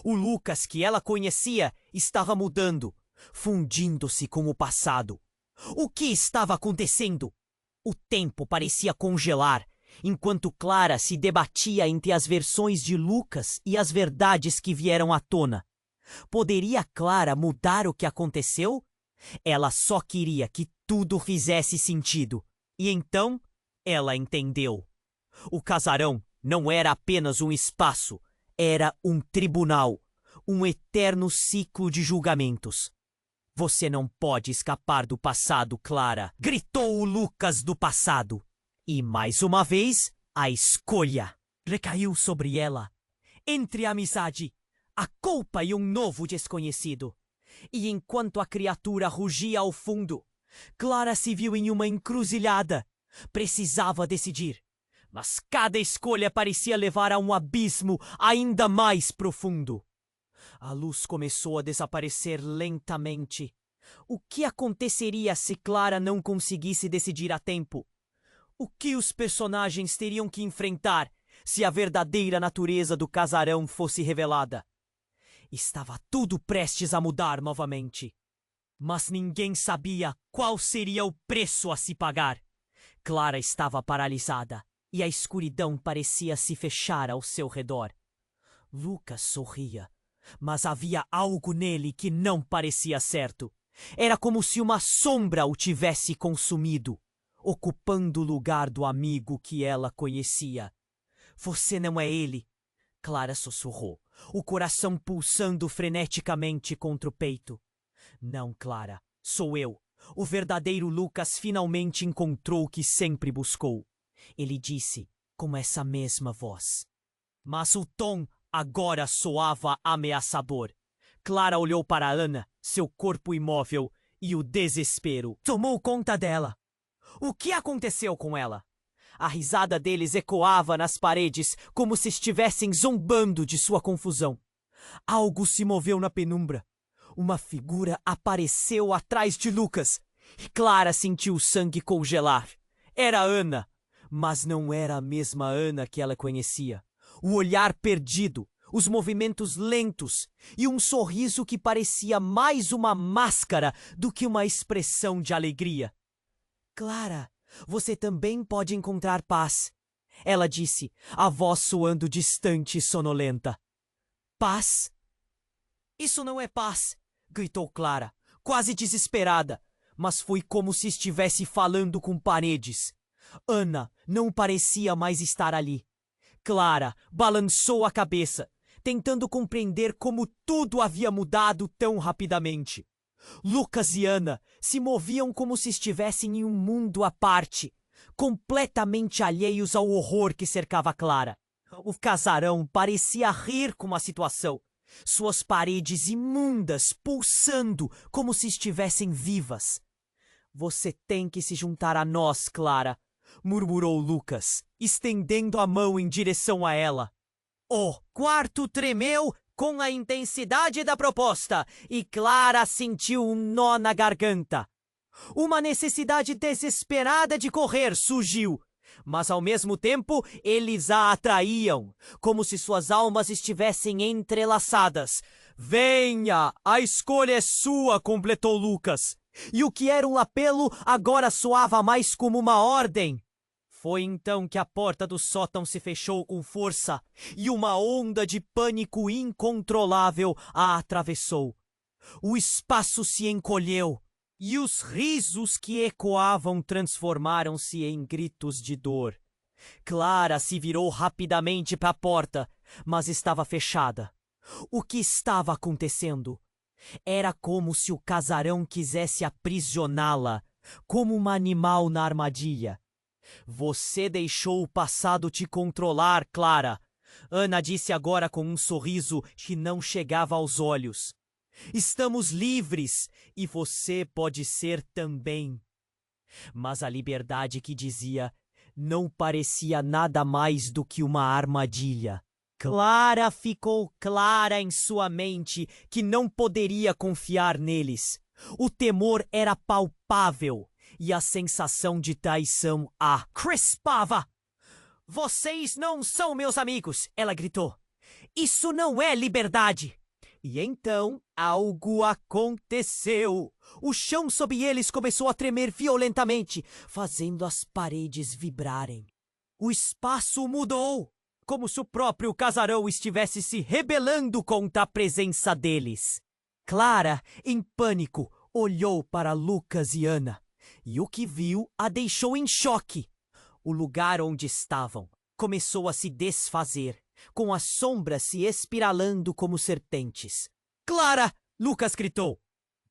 O Lucas que ela conhecia estava mudando, fundindo-se com o passado. O que estava acontecendo? O tempo parecia congelar, enquanto Clara se debatia entre as versões de Lucas e as verdades que vieram à tona. Poderia Clara mudar o que aconteceu? Ela só queria que tudo fizesse sentido. E então ela entendeu. O casarão não era apenas um espaço, era um tribunal, um eterno ciclo de julgamentos. Você não pode escapar do passado, Clara, gritou o Lucas do passado. E mais uma vez, a escolha recaiu sobre ela. Entre a amizade, a culpa e um novo desconhecido. E enquanto a criatura rugia ao fundo, Clara se viu em uma encruzilhada. Precisava decidir. Mas cada escolha parecia levar a um abismo ainda mais profundo. A luz começou a desaparecer lentamente. O que aconteceria se Clara não conseguisse decidir a tempo? O que os personagens teriam que enfrentar se a verdadeira natureza do casarão fosse revelada? Estava tudo prestes a mudar novamente. Mas ninguém sabia qual seria o preço a se pagar. Clara estava paralisada e a escuridão parecia se fechar ao seu redor. Lucas sorria, mas havia algo nele que não parecia certo. Era como se uma sombra o tivesse consumido, ocupando o lugar do amigo que ela conhecia. Você não é ele, Clara sussurrou, o coração pulsando freneticamente contra o peito. Não, Clara, sou eu. O verdadeiro Lucas finalmente encontrou o que sempre buscou. Ele disse, com essa mesma voz. Mas o tom agora soava ameaçador. Clara olhou para Ana, seu corpo imóvel, e o desespero tomou conta dela. O que aconteceu com ela? A risada deles ecoava nas paredes, como se estivessem zombando de sua confusão. Algo se moveu na penumbra. Uma figura apareceu atrás de Lucas. Clara sentiu o sangue congelar. Era Ana, mas não era a mesma Ana que ela conhecia. O olhar perdido, os movimentos lentos e um sorriso que parecia mais uma máscara do que uma expressão de alegria. Clara, você também pode encontrar paz, ela disse, a voz soando distante e sonolenta. Paz? Isso não é paz, gritou Clara, quase desesperada, mas foi como se estivesse falando com paredes. Ana não parecia mais estar ali. Clara balançou a cabeça, tentando compreender como tudo havia mudado tão rapidamente. Lucas e Ana se moviam como se estivessem em um mundo à parte, completamente alheios ao horror que cercava Clara. O casarão parecia rir com a situação, suas paredes imundas pulsando como se estivessem vivas. Você tem que se juntar a nós, Clara, murmurou Lucas, estendendo a mão em direção a ela. O quarto tremeu com a intensidade da proposta e Clara sentiu um nó na garganta. Uma necessidade desesperada de correr surgiu, mas ao mesmo tempo eles a atraíam, como se suas almas estivessem entrelaçadas. Venha, a escolha é sua, completou Lucas. E o que era um apelo agora soava mais como uma ordem. Foi então que a porta do sótão se fechou com força e uma onda de pânico incontrolável a atravessou. O espaço se encolheu e os risos que ecoavam transformaram-se em gritos de dor. Clara se virou rapidamente para a porta, mas estava fechada. O que estava acontecendo? Era como se o casarão quisesse aprisioná-la, como um animal na armadilha. Você deixou o passado te controlar, Clara, Ana disse agora com um sorriso que não chegava aos olhos. Estamos livres e você pode ser também. Mas a liberdade que dizia não parecia nada mais do que uma armadilha. Clara ficou clara em sua mente que não poderia confiar neles. O temor era palpável e a sensação de traição a crispava. Vocês não são meus amigos, ela gritou. Isso não é liberdade. E então algo aconteceu. O chão sob eles começou a tremer violentamente, fazendo as paredes vibrarem. O espaço mudou, como se o próprio casarão estivesse se rebelando contra a presença deles. Clara, em pânico, olhou para Lucas e Ana, e o que viu a deixou em choque. O lugar onde estavam começou a se desfazer, com as sombras se espiralando como serpentes. Clara! Lucas gritou.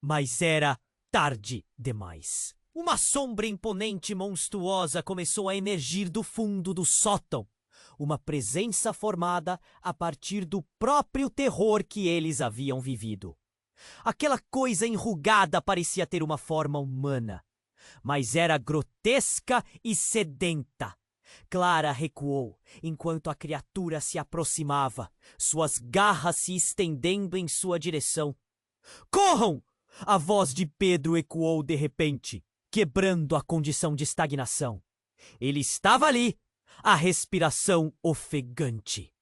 Mas era tarde demais. Uma sombra imponente e monstruosa começou a emergir do fundo do sótão. Uma presença formada a partir do próprio terror que eles haviam vivido. Aquela coisa enrugada parecia ter uma forma humana, mas era grotesca e sedenta. Clara recuou, enquanto a criatura se aproximava, suas garras se estendendo em sua direção. Corram! A voz de Pedro ecoou de repente, quebrando a condição de estagnação. Ele estava ali, a respiração ofegante.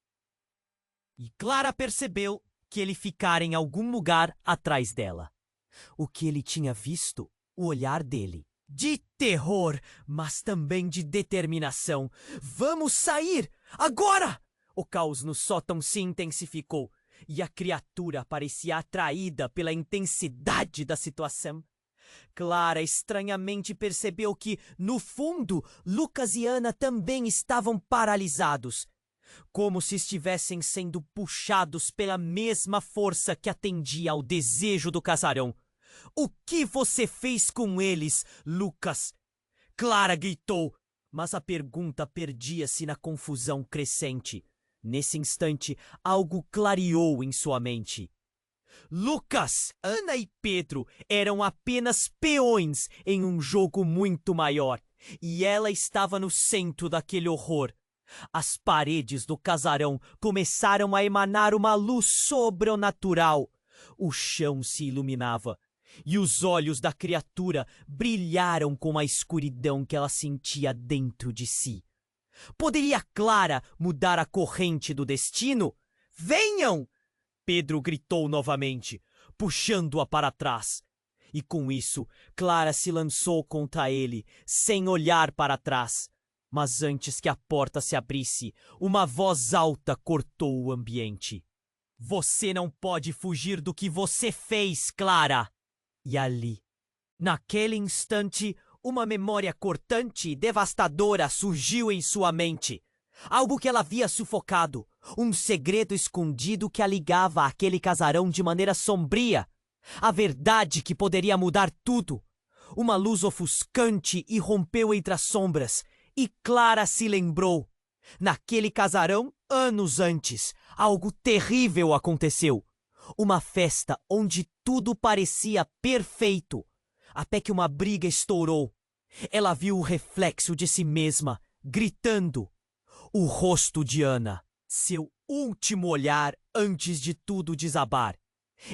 E Clara percebeu que ele ficara em algum lugar atrás dela. O que ele tinha visto, o olhar dele. De terror, mas também de determinação. Vamos sair! Agora! O caos no sótão se intensificou e a criatura parecia atraída pela intensidade da situação. Clara estranhamente percebeu que, no fundo, Lucas e Ana também estavam paralisados, como se estivessem sendo puxados pela mesma força que atendia ao desejo do casarão. O que você fez com eles, Lucas? Clara gritou, mas a pergunta perdia-se na confusão crescente. Nesse instante, algo clareou em sua mente. Lucas, Ana e Pedro eram apenas peões em um jogo muito maior. E ela estava no centro daquele horror. As paredes do casarão começaram a emanar uma luz sobrenatural. O chão se iluminava, e os olhos da criatura brilharam com a escuridão que ela sentia dentro de si. Poderia Clara mudar a corrente do destino? Venham! Pedro gritou novamente, puxando-a para trás. E com isso, Clara se lançou contra ele, sem olhar para trás. Mas antes que a porta se abrisse, uma voz alta cortou o ambiente. Você não pode fugir do que você fez, Clara! E ali, naquele instante, uma memória cortante e devastadora surgiu em sua mente. Algo que ela havia sufocado, um segredo escondido que a ligava àquele casarão de maneira sombria. A verdade que poderia mudar tudo. Uma luz ofuscante irrompeu entre as sombras, e Clara se lembrou. Naquele casarão, anos antes, algo terrível aconteceu. Uma festa onde tudo parecia perfeito, até que uma briga estourou. Ela viu o reflexo de si mesma, gritando. O rosto de Ana, seu último olhar antes de tudo desabar.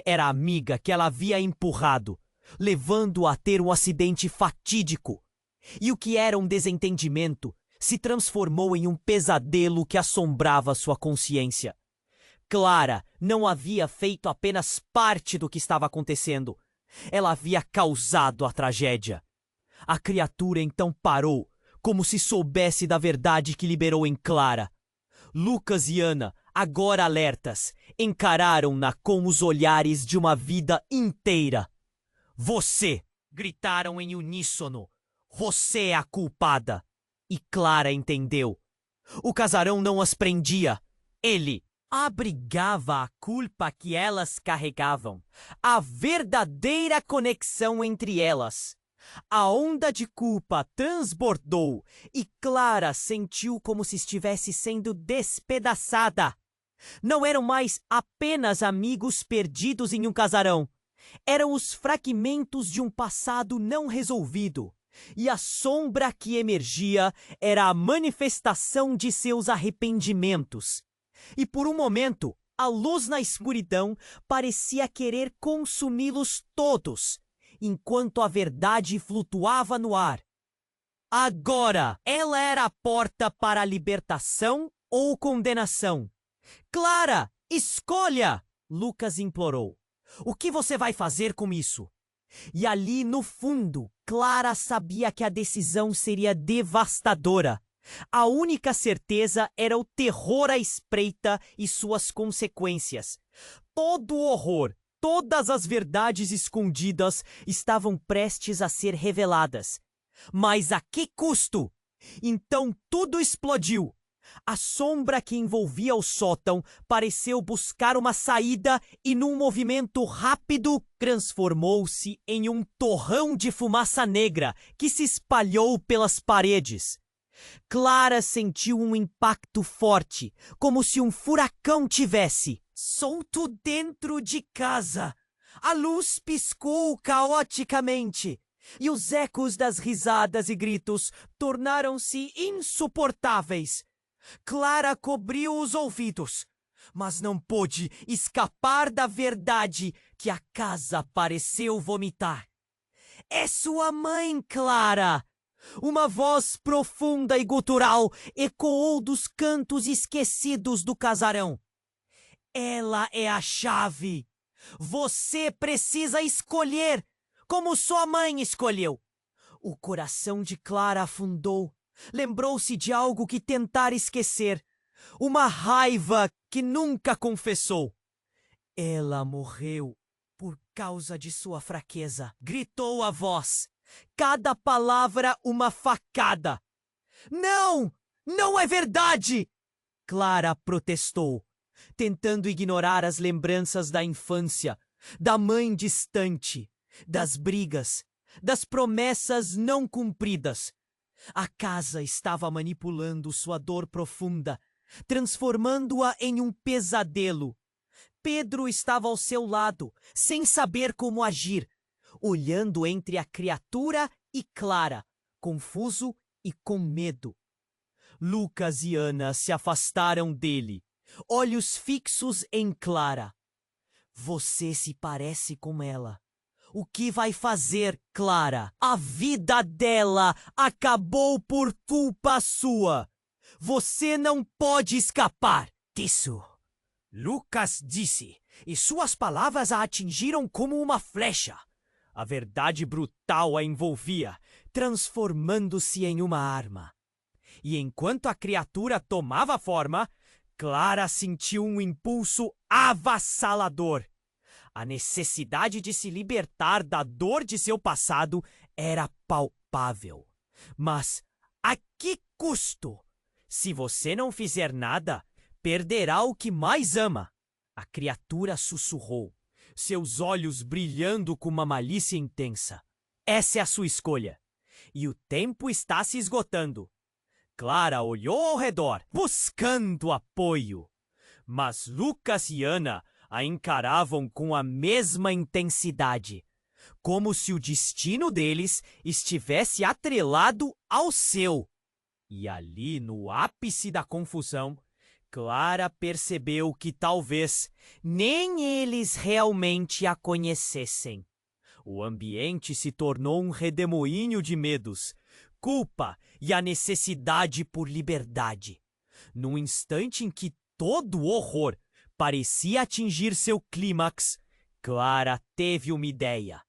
Era a amiga que ela havia empurrado, levando-a a ter um acidente fatídico. E o que era um desentendimento se transformou em um pesadelo que assombrava sua consciência. Clara não havia feito apenas parte do que estava acontecendo. Ela havia causado a tragédia. A criatura então parou, como se soubesse da verdade que liberou em Clara. Lucas e Ana, agora alertas, encararam-na com os olhares de uma vida inteira. Você! Gritaram em uníssono. Você é a culpada! E Clara entendeu. O casarão não as prendia. Ele abrigava a culpa que elas carregavam, a verdadeira conexão entre elas. A onda de culpa transbordou e Clara sentiu como se estivesse sendo despedaçada. Não eram mais apenas amigos perdidos em um casarão. Eram os fragmentos de um passado não resolvido. E a sombra que emergia era a manifestação de seus arrependimentos. E por um momento, a luz na escuridão parecia querer consumi-los todos, enquanto a verdade flutuava no ar. Agora, ela era a porta para a libertação ou condenação. Clara, escolha! Lucas implorou. O que você vai fazer com isso? E ali, no fundo, Clara sabia que a decisão seria devastadora. A única certeza era o terror à espreita e suas consequências. Todo o horror, todas as verdades escondidas estavam prestes a ser reveladas. Mas a que custo? Então tudo explodiu. A sombra que envolvia o sótão pareceu buscar uma saída e, num movimento rápido, transformou-se em um torrão de fumaça negra que se espalhou pelas paredes. Clara sentiu um impacto forte, como se um furacão tivesse solto dentro de casa. A luz piscou caoticamente, e os ecos das risadas e gritos tornaram-se insuportáveis. Clara cobriu os ouvidos, mas não pôde escapar da verdade que a casa pareceu vomitar. É sua mãe, Clara! Uma voz profunda e gutural ecoou dos cantos esquecidos do casarão. Ela é a chave. Você precisa escolher, como sua mãe escolheu. O coração de Clara afundou. Lembrou-se de algo que tentara esquecer. Uma raiva que nunca confessou. Ela morreu por causa de sua fraqueza. Gritou a voz. Cada palavra uma facada. Não! Não é verdade! Clara protestou, tentando ignorar as lembranças da infância, da mãe distante, das brigas, das promessas não cumpridas. A casa estava manipulando sua dor profunda, transformando-a em um pesadelo. Pedro estava ao seu lado, sem saber como agir, olhando entre a criatura e Clara, confuso e com medo. Lucas e Ana se afastaram dele, olhos fixos em Clara. Você se parece com ela. O que vai fazer, Clara? A vida dela acabou por culpa sua. Você não pode escapar disso. Lucas disse, e suas palavras a atingiram como uma flecha. A verdade brutal a envolvia, transformando-se em uma arma. E enquanto a criatura tomava forma, Clara sentiu um impulso avassalador. A necessidade de se libertar da dor de seu passado era palpável. Mas a que custo? Se você não fizer nada, perderá o que mais ama. A criatura sussurrou, seus olhos brilhando com uma malícia intensa. Essa é a sua escolha. E o tempo está se esgotando. Clara olhou ao redor, buscando apoio. Mas Lucas e Ana a encaravam com a mesma intensidade, como se o destino deles estivesse atrelado ao seu. E ali, no ápice da confusão, Clara percebeu que talvez nem eles realmente a conhecessem. O ambiente se tornou um redemoinho de medos, culpa e a necessidade por liberdade. Num instante em que todo o horror parecia atingir seu clímax, Clara teve uma ideia.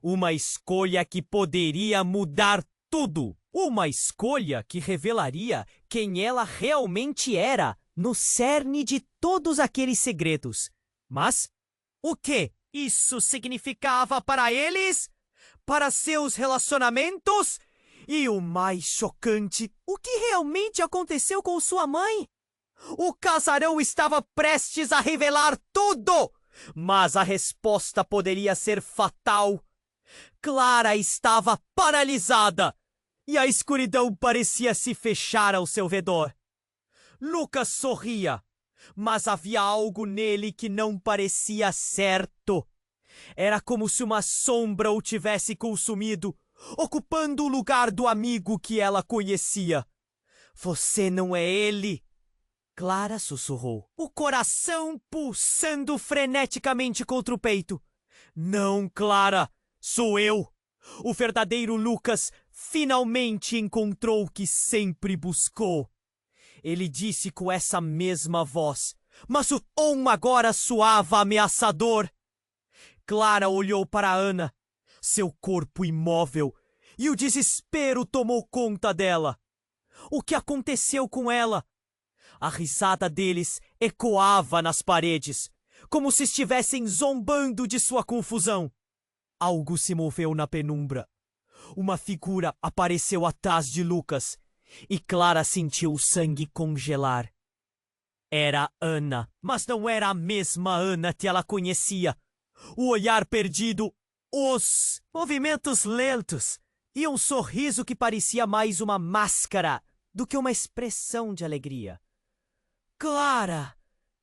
Uma escolha que poderia mudar tudo. Uma escolha que revelaria quem ela realmente era no cerne de todos aqueles segredos. Mas o que isso significava para eles? Para seus relacionamentos? E o mais chocante, o que realmente aconteceu com sua mãe? O casarão estava prestes a revelar tudo, mas a resposta poderia ser fatal. Clara estava paralisada e a escuridão parecia se fechar ao seu redor. Lucas sorria, mas havia algo nele que não parecia certo. Era como se uma sombra o tivesse consumido, ocupando o lugar do amigo que ela conhecia. Você não é ele, Clara sussurrou, o coração pulsando freneticamente contra o peito. Não, Clara, sou eu. O verdadeiro Lucas finalmente encontrou o que sempre buscou. Ele disse com essa mesma voz, mas o tom agora soava ameaçador. Clara olhou para Ana, seu corpo imóvel, e o desespero tomou conta dela. O que aconteceu com ela? A risada deles ecoava nas paredes, como se estivessem zombando de sua confusão. Algo se moveu na penumbra. Uma figura apareceu atrás de Lucas, e Clara sentiu o sangue congelar. Era Ana, mas não era a mesma Ana que ela conhecia. O olhar perdido, os movimentos lentos e um sorriso que parecia mais uma máscara do que uma expressão de alegria. Clara,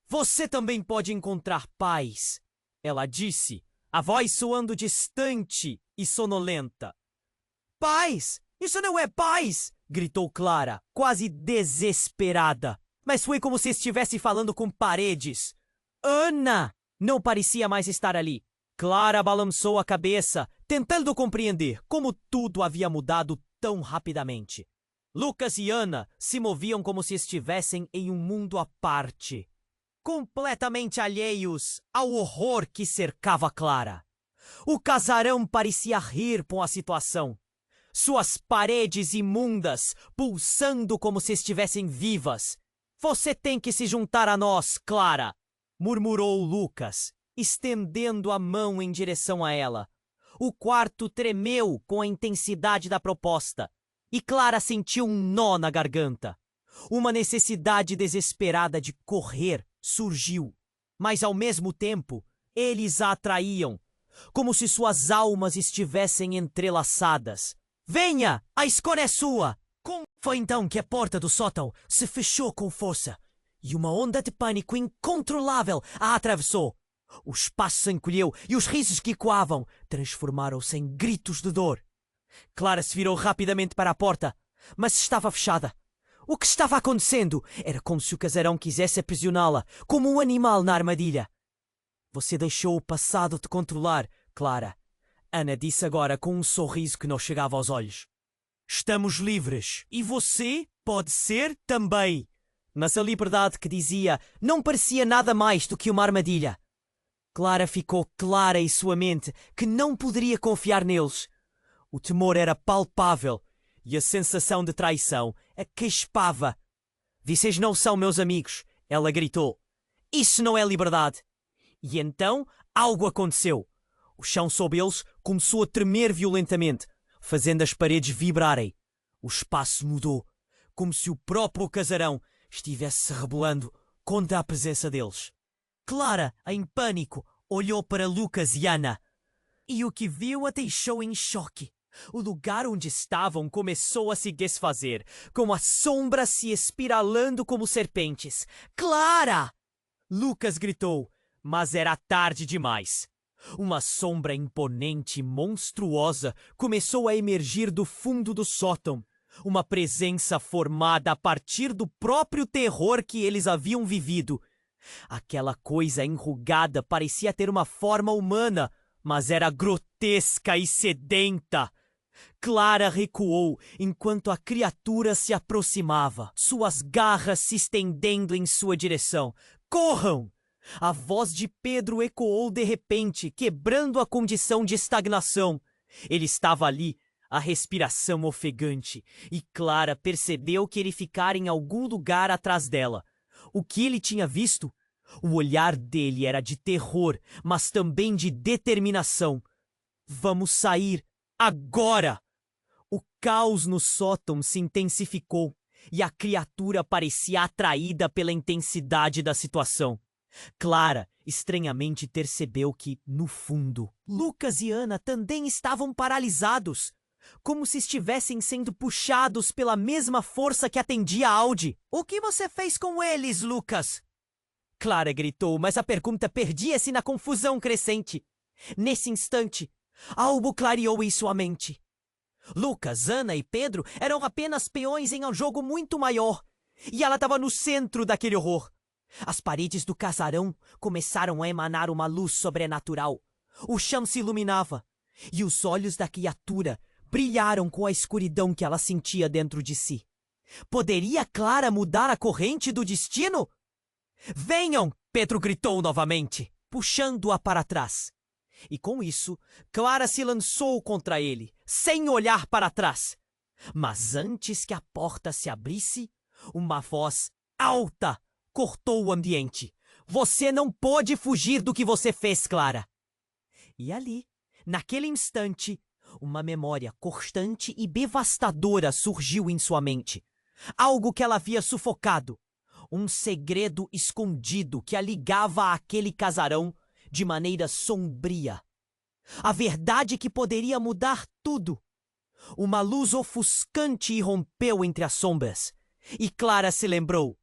você também pode encontrar paz, ela disse, a voz soando distante e sonolenta. Paz? Isso não é paz! Gritou Clara, quase desesperada. Mas foi como se estivesse falando com paredes. Ana não parecia mais estar ali. Clara balançou a cabeça, tentando compreender como tudo havia mudado tão rapidamente. Lucas e Ana se moviam como se estivessem em um mundo à parte, completamente alheios ao horror que cercava Clara. O casarão parecia rir com a situação. Suas paredes imundas pulsando como se estivessem vivas. Você tem que se juntar a nós, Clara, murmurou Lucas, estendendo a mão em direção a ela. O quarto tremeu com a intensidade da proposta, e Clara sentiu um nó na garganta. Uma necessidade desesperada de correr surgiu, mas ao mesmo tempo eles a atraíam, como se suas almas estivessem entrelaçadas. Venha, a escolha é sua! Foi então que a porta do sótão se fechou com força, e uma onda de pânico incontrolável a atravessou. O espaço se encolheu e os risos que ecoavam transformaram-se em gritos de dor. Clara se virou rapidamente para a porta, mas estava fechada. O que estava acontecendo? Era como se o casarão quisesse aprisioná-la, como um animal na armadilha. Você deixou o passado te controlar, Clara. Ana disse agora com um sorriso que não chegava aos olhos. Estamos livres. E você pode ser também. Mas a liberdade que dizia não parecia nada mais do que uma armadilha. Clara ficou clara em sua mente que não poderia confiar neles. O temor era palpável e a sensação de traição a crispava. Vocês não são meus amigos, ela gritou. Isso não é liberdade. E então algo aconteceu. O chão sob eles começou a tremer violentamente, fazendo as paredes vibrarem. O espaço mudou, como se o próprio casarão estivesse se rebelando contra a presença deles. Clara, em pânico, olhou para Lucas e Ana. E o que viu a deixou em choque. O lugar onde estavam começou a se desfazer, com as sombras se espiralando como serpentes. Clara! Lucas gritou, mas era tarde demais. Uma sombra imponente e monstruosa começou a emergir do fundo do sótão. Uma presença formada a partir do próprio terror que eles haviam vivido. Aquela coisa enrugada parecia ter uma forma humana, mas era grotesca e sedenta. Clara recuou enquanto a criatura se aproximava, suas garras se estendendo em sua direção. Corram! A voz de Pedro ecoou de repente, quebrando a condição de estagnação. Ele estava ali, a respiração ofegante, e Clara percebeu que ele ficara em algum lugar atrás dela. O que ele tinha visto? O olhar dele era de terror, mas também de determinação. Vamos sair, agora! O caos no sótão se intensificou, e a criatura parecia atraída pela intensidade da situação. Clara estranhamente percebeu que, no fundo, Lucas e Ana também estavam paralisados, como se estivessem sendo puxados pela mesma força que atendia a Audi. O que você fez com eles, Lucas? Clara gritou, mas a pergunta perdia-se na confusão crescente. Nesse instante, algo clareou em sua mente. Lucas, Ana e Pedro eram apenas peões em um jogo muito maior, e ela estava no centro daquele horror. As paredes do casarão começaram a emanar uma luz sobrenatural. O chão se iluminava, e os olhos da criatura brilharam com a escuridão que ela sentia dentro de si. Poderia Clara mudar a corrente do destino? Venham! Pedro gritou novamente, puxando-a para trás. E com isso, Clara se lançou contra ele, sem olhar para trás. Mas antes que a porta se abrisse, uma voz alta cortou o ambiente. Você não pode fugir do que você fez, Clara. E ali, naquele instante, uma memória constante e devastadora surgiu em sua mente. Algo que ela havia sufocado. Um segredo escondido que a ligava àquele casarão de maneira sombria. A verdade que poderia mudar tudo. Uma luz ofuscante irrompeu entre as sombras. E Clara se lembrou.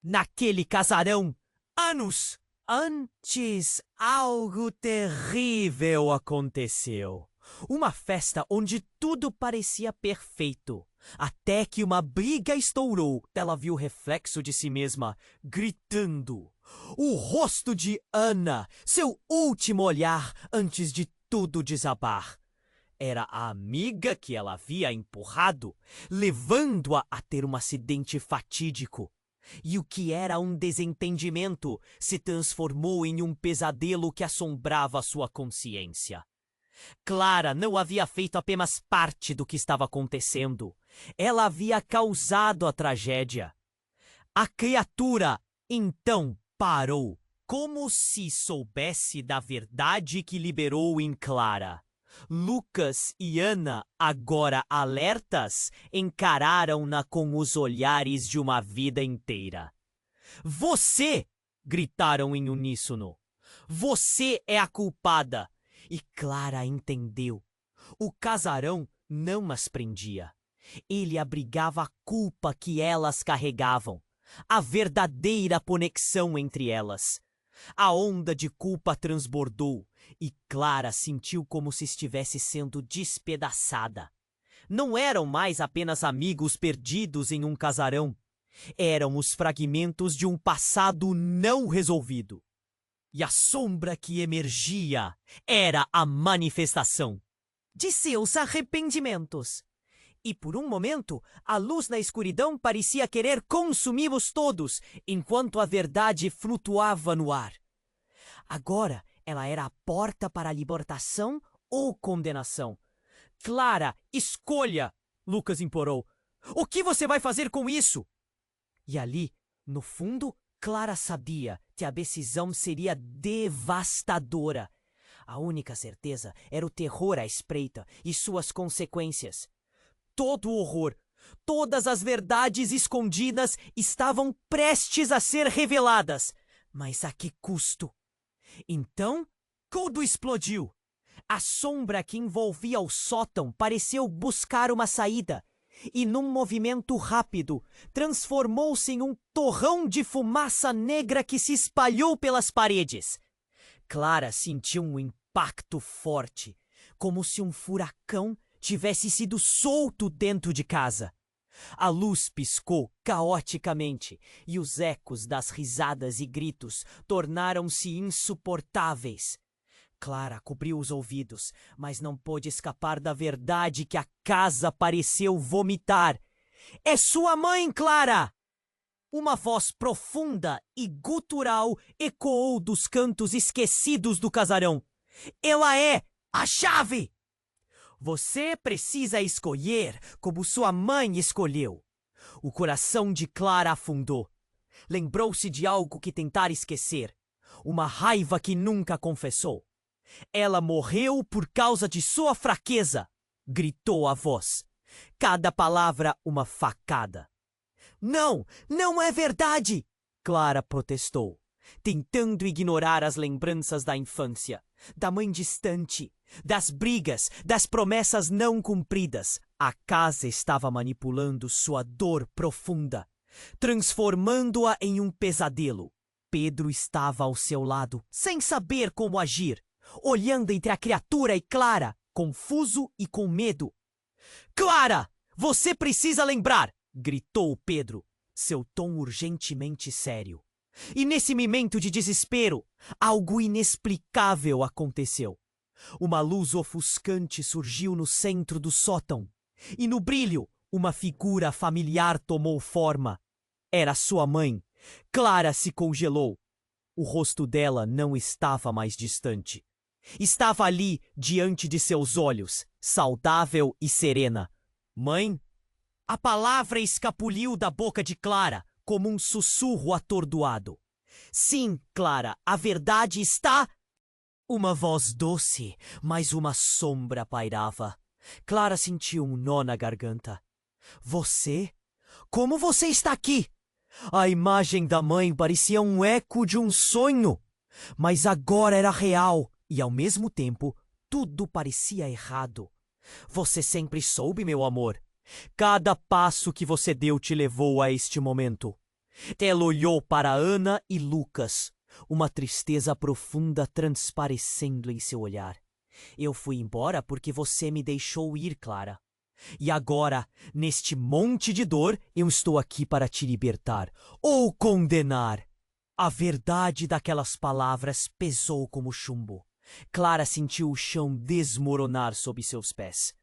Naquele casarão, anos antes, algo terrível aconteceu. Uma festa onde tudo parecia perfeito. Até que uma briga estourou. Ela viu o reflexo de si mesma, gritando. O rosto de Ana, seu último olhar antes de tudo desabar. Era a amiga que ela havia empurrado, levando-a a ter um acidente fatídico. E o que era um desentendimento se transformou em um pesadelo que assombrava sua consciência. Clara não havia feito apenas parte do que estava acontecendo. Ela havia causado a tragédia. A criatura, então, parou, como se soubesse da verdade que liberou em Clara. Lucas e Ana, agora alertas, encararam-na com os olhares de uma vida inteira. Você! Gritaram em uníssono. Você é a culpada! E Clara entendeu. O casarão não as prendia. Ele abrigava a culpa que elas carregavam, a verdadeira conexão entre elas. A onda de culpa transbordou e Clara sentiu como se estivesse sendo despedaçada. não eram mais apenas amigos perdidos em um casarão. Eram os fragmentos de um passado não resolvido. E a sombra que emergia era a manifestação de seus arrependimentos. E por um momento, a luz na escuridão parecia querer consumi-los todos, enquanto a verdade flutuava no ar. Agora, ela era a porta para a libertação ou condenação. Clara, escolha! Lucas implorou. O que você vai fazer com isso? E ali, no fundo, Clara sabia que a decisão seria devastadora. A única certeza era o terror à espreita e suas consequências. Todo o horror, todas as verdades escondidas estavam prestes a ser reveladas. Mas a que custo? Então, tudo explodiu. A sombra que envolvia o sótão pareceu buscar uma saída. E num movimento rápido, transformou-se em um torrão de fumaça negra que se espalhou pelas paredes. Clara sentiu um impacto forte, como se um furacão tivesse sido solto dentro de casa. A luz piscou caoticamente e os ecos das risadas e gritos tornaram-se insuportáveis. Clara cobriu os ouvidos, mas não pôde escapar da verdade que a casa pareceu vomitar. É sua mãe, Clara! Uma voz profunda e gutural ecoou dos cantos esquecidos do casarão. Ela é a chave! Você precisa escolher como sua mãe escolheu. O coração de Clara afundou. Lembrou-se de algo que tentara esquecer. Uma raiva que nunca confessou. Ela morreu por causa de sua fraqueza, gritou a voz. Cada palavra uma facada. Não, não é verdade! Clara protestou, tentando ignorar as lembranças da infância, da mãe distante, das brigas, das promessas não cumpridas. A casa estava manipulando sua dor profunda, transformando-a em um pesadelo. Pedro estava ao seu lado, sem saber como agir. Olhando entre a criatura e Clara, confuso e com medo. Clara, você precisa lembrar! Gritou Pedro, seu tom urgentemente sério. E nesse momento de desespero, algo inexplicável aconteceu. Uma luz ofuscante surgiu no centro do sótão. E no brilho, uma figura familiar tomou forma. Era sua mãe. Clara se congelou. O rosto dela não estava mais distante. Estava ali, diante de seus olhos, saudável e serena. Mãe? A palavra escapuliu da boca de Clara, como um sussurro atordoado. Sim, Clara, a verdade está... Uma voz doce, mas uma sombra pairava. Clara sentiu um nó na garganta. Você? Como você está aqui? A imagem da mãe parecia um eco de um sonho, mas agora era real. E, ao mesmo tempo, tudo parecia errado. Você sempre soube, meu amor. Cada passo que você deu te levou a este momento. Ela olhou para Ana e Lucas, uma tristeza profunda transparecendo em seu olhar. Eu fui embora porque você me deixou ir, Clara. E agora, neste monte de dor, eu estou aqui para te libertar ou condenar. A verdade daquelas palavras pesou como chumbo. Clara sentiu o chão desmoronar sob seus pés.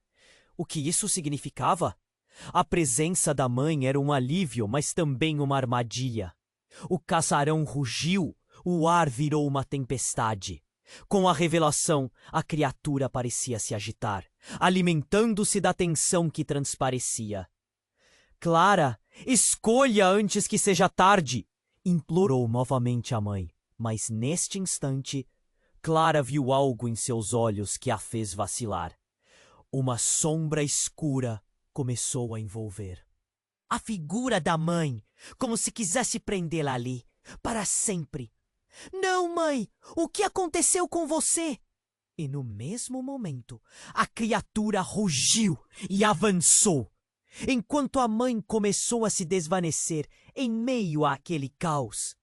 O que isso significava? A presença da mãe era um alívio, mas também uma armadilha. O casarão rugiu, o ar virou uma tempestade. Com a revelação, a criatura parecia se agitar, alimentando-se da tensão que transparecia. Clara, escolha antes que seja tarde! Implorou novamente a mãe, mas neste instante... Clara viu algo em seus olhos que a fez vacilar. Uma sombra escura começou a envolver. A figura da mãe, como se quisesse prendê-la ali, para sempre. Não, mãe! O que aconteceu com você? E no mesmo momento, a criatura rugiu e avançou, enquanto a mãe começou a se desvanecer em meio àquele caos.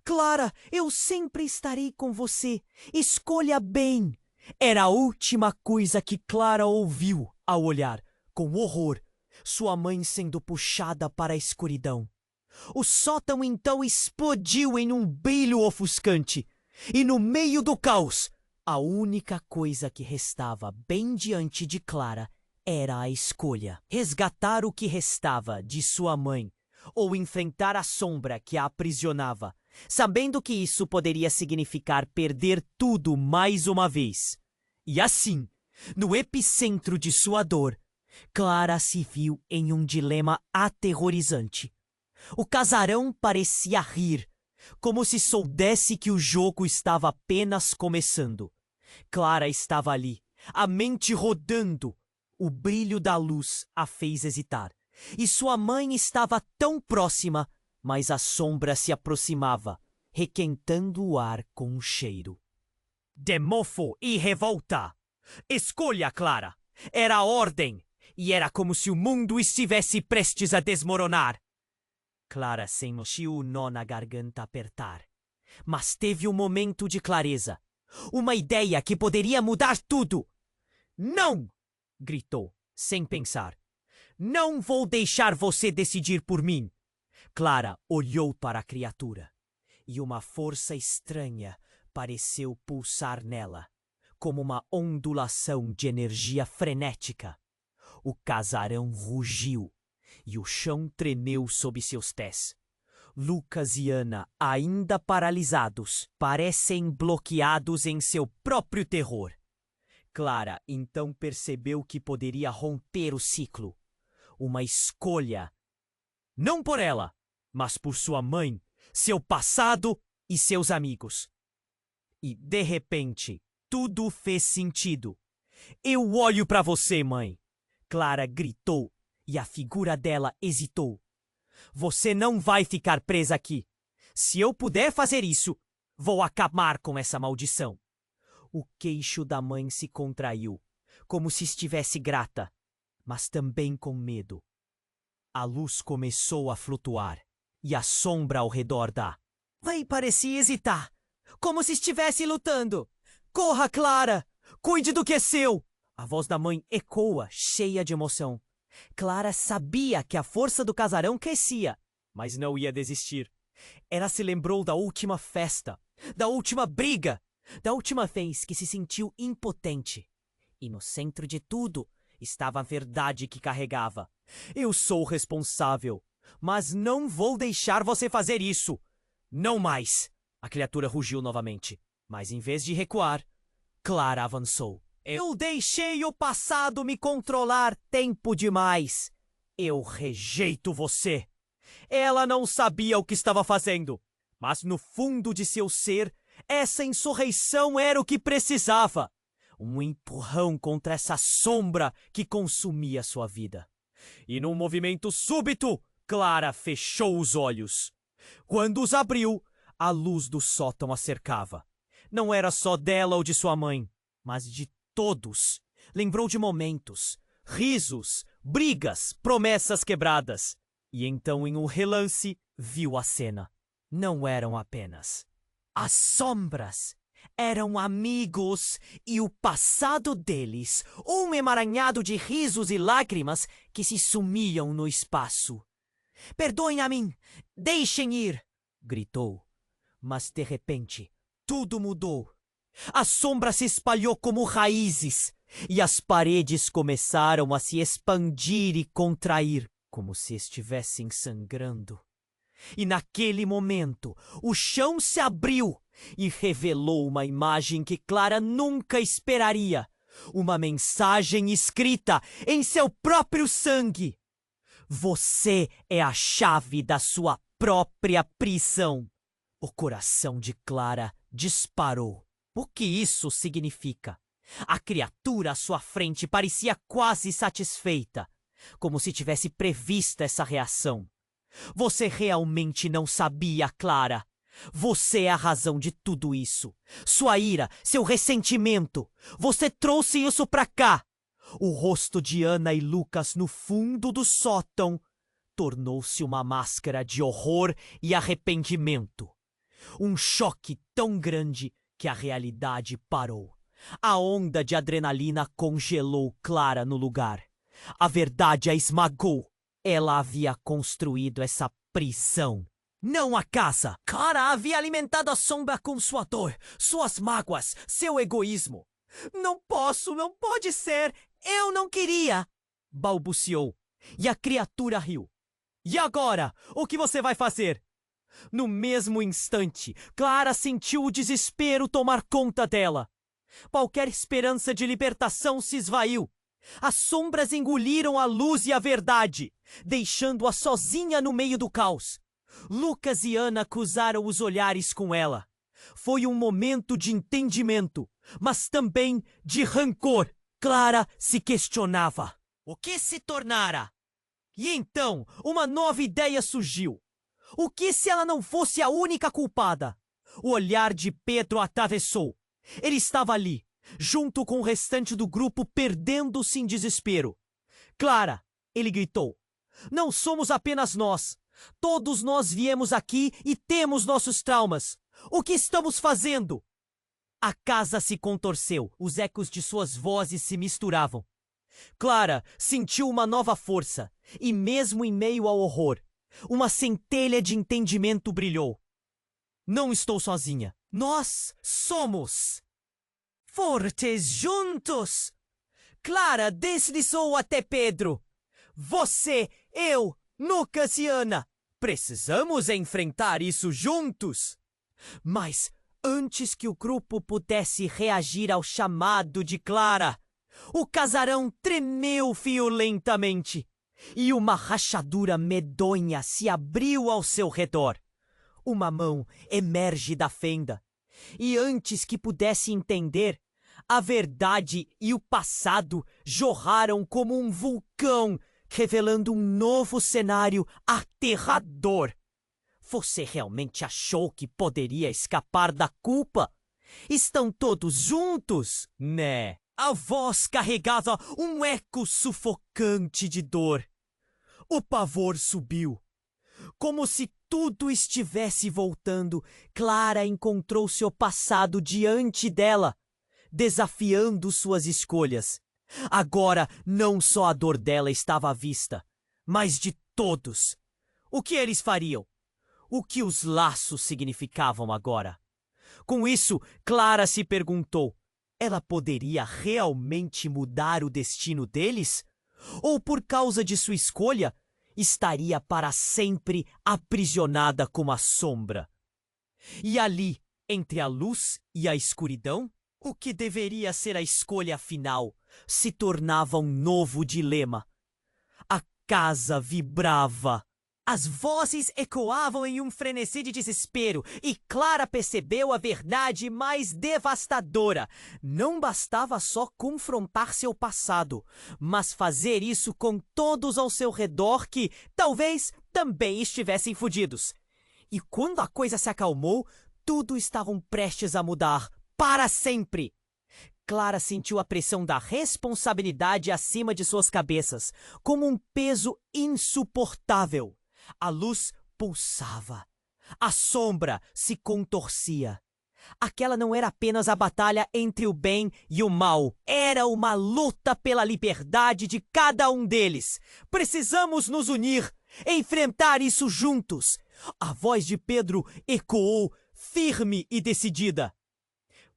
Clara, eu sempre estarei com você. Escolha bem. Era a última coisa que Clara ouviu ao olhar Com horror, sua mãe sendo puxada para a escuridão. O sótão então explodiu em um brilho ofuscante, e no meio do caos, a única coisa que restava bem diante de Clara era a escolha: resgatar o que restava de sua mãe ou enfrentar a sombra que a aprisionava, sabendo que isso poderia significar perder tudo mais uma vez. E assim, no epicentro de sua dor, Clara se viu em um dilema aterrorizante. O casarão parecia rir, como se soubesse que o jogo estava apenas começando. Clara estava ali, a mente rodando. O brilho da luz a fez hesitar. E sua mãe estava tão próxima, mas a sombra se aproximava, requentando o ar com um cheiro. De mofo e revolta! Escolha, Clara! Era a ordem! E era como se o mundo estivesse prestes a desmoronar. Clara sentiu o nó na garganta apertar. Mas teve um momento de clareza. Uma ideia que poderia mudar tudo. Não! Gritou, sem pensar. Não vou deixar você decidir por mim. Clara olhou para a criatura. E uma força estranha pareceu pulsar nela, como uma ondulação de energia frenética. O casarão rugiu e o chão tremeu sob seus pés. Lucas e Ana, ainda paralisados, parecem bloqueados em seu próprio terror. Clara então percebeu que poderia romper o ciclo. Uma escolha. Não por ela, mas por sua mãe, seu passado e seus amigos. E, de repente, tudo fez sentido. Eu olho para você, mãe! Clara gritou, e a figura dela hesitou. Você não vai ficar presa aqui. Se eu puder fazer isso, vou acabar com essa maldição. O queixo da mãe se contraiu, como se estivesse grata, mas também com medo. A luz começou a flutuar, e a sombra ao redor da mãe parecia hesitar, como se estivesse lutando. Corra, Clara! Cuide do que é seu! A voz da mãe ecoa, cheia de emoção. Clara sabia que a força do casarão crescia, mas não ia desistir. Ela se lembrou da última festa, da última briga, da última vez que se sentiu impotente. E no centro de tudo estava a verdade que carregava. Eu sou o responsável, mas não vou deixar você fazer isso. Não mais! A criatura rugiu novamente, mas em vez de recuar, Clara avançou. Eu deixei o passado me controlar tempo demais. Eu rejeito você. Ela não sabia o que estava fazendo, mas no fundo de seu ser, essa insurreição era o que precisava. Um empurrão contra essa sombra que consumia sua vida. E num movimento súbito, Clara fechou os olhos. Quando os abriu, a luz do sótão a cercava. Não era só dela ou de sua mãe, mas de todos. Lembrou de momentos, risos, brigas, promessas quebradas. E então, em um relance, viu a cena. Não eram apenas as sombras. Eram amigos e o passado deles, um emaranhado de risos e lágrimas que se sumiam no espaço. Perdoem a mim! Deixem ir! Gritou. Mas, de repente, tudo mudou. A sombra se espalhou como raízes, e as paredes começaram a se expandir e contrair, como se estivessem sangrando. E naquele momento, o chão se abriu e revelou uma imagem que Clara nunca esperaria. Uma mensagem escrita em seu próprio sangue. Você é a chave da sua própria prisão. O coração de Clara disparou. O que isso significa? A criatura à sua frente parecia quase satisfeita, como se tivesse prevista essa reação. Você realmente não sabia, Clara. Você é a razão de tudo isso. Sua ira, seu ressentimento. Você trouxe isso pra cá. O rosto de Ana e Lucas no fundo do sótão tornou-se uma máscara de horror e arrependimento. Um choque tão grande que a realidade parou. A onda de adrenalina congelou Clara no lugar. A verdade a esmagou. Ela havia construído essa prisão, não a casa. Clara havia alimentado a sombra com sua dor, suas mágoas, seu egoísmo. Não posso, não pode ser. Eu não queria, balbuciou. E a criatura riu. E agora, o que você vai fazer? No mesmo instante, Clara sentiu o desespero tomar conta dela. Qualquer esperança de libertação se esvaiu. As sombras engoliram a luz e a verdade, deixando-a sozinha no meio do caos. Lucas e Ana cruzaram os olhares com ela. Foi um momento de entendimento, mas também de rancor. Clara se questionava. O que se tornara? E então, uma nova ideia surgiu. O que se ela não fosse a única culpada? O olhar de Pedro atravessou. Ele estava ali, junto com o restante do grupo, perdendo-se em desespero. Clara, ele gritou, não somos apenas nós. Todos nós viemos aqui e temos nossos traumas. O que estamos fazendo? A casa se contorceu, os ecos de suas vozes se misturavam. Clara sentiu uma nova força, e mesmo em meio ao horror, uma centelha de entendimento brilhou. Não estou sozinha. Nós somos fortes juntos. Clara deslizou até Pedro. Você, eu, Lucas e Ana. Precisamos enfrentar isso juntos. Mas antes que o grupo pudesse reagir ao chamado de Clara, o casarão tremeu violentamente e uma rachadura medonha se abriu ao seu redor. Uma mão emerge da fenda e antes que pudesse entender, a verdade e o passado jorraram como um vulcão, revelando um novo cenário aterrador. Você realmente achou que poderia escapar da culpa? Estão todos juntos, né? A voz carregava um eco sufocante de dor. O pavor subiu. Como se tudo estivesse voltando, Clara encontrou seu passado diante dela, desafiando suas escolhas. Agora, não só a dor dela estava à vista, mas de todos. O que eles fariam? O que os laços significavam agora? Com isso, Clara se perguntou, ela poderia realmente mudar o destino deles? Ou por causa de sua escolha, estaria para sempre aprisionada como a sombra? E ali, entre a luz e a escuridão, o que deveria ser a escolha final se tornava um novo dilema. A casa vibrava. As vozes ecoavam em um frenesi de desespero e Clara percebeu a verdade mais devastadora. Não bastava só confrontar seu passado, mas fazer isso com todos ao seu redor que, talvez, também estivessem fodidos. E quando a coisa se acalmou, tudo estava prestes a mudar, para sempre. Clara sentiu a pressão da responsabilidade acima de suas cabeças, como um peso insuportável. A luz pulsava. A sombra se contorcia. Aquela não era apenas a batalha entre o bem e o mal. Era uma luta pela liberdade de cada um deles. Precisamos nos unir, enfrentar isso juntos. A voz de Pedro ecoou, firme e decidida.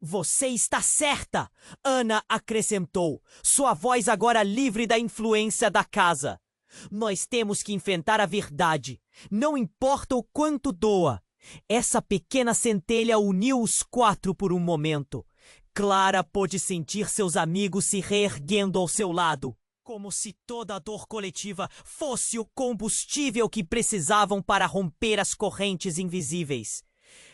Você está certa, Ana acrescentou, sua voz agora livre da influência da casa. Nós temos que enfrentar a verdade, não importa o quanto doa. Essa pequena centelha uniu os quatro por um momento. Clara pôde sentir seus amigos se reerguendo ao seu lado, como se toda a dor coletiva fosse o combustível que precisavam para romper as correntes invisíveis.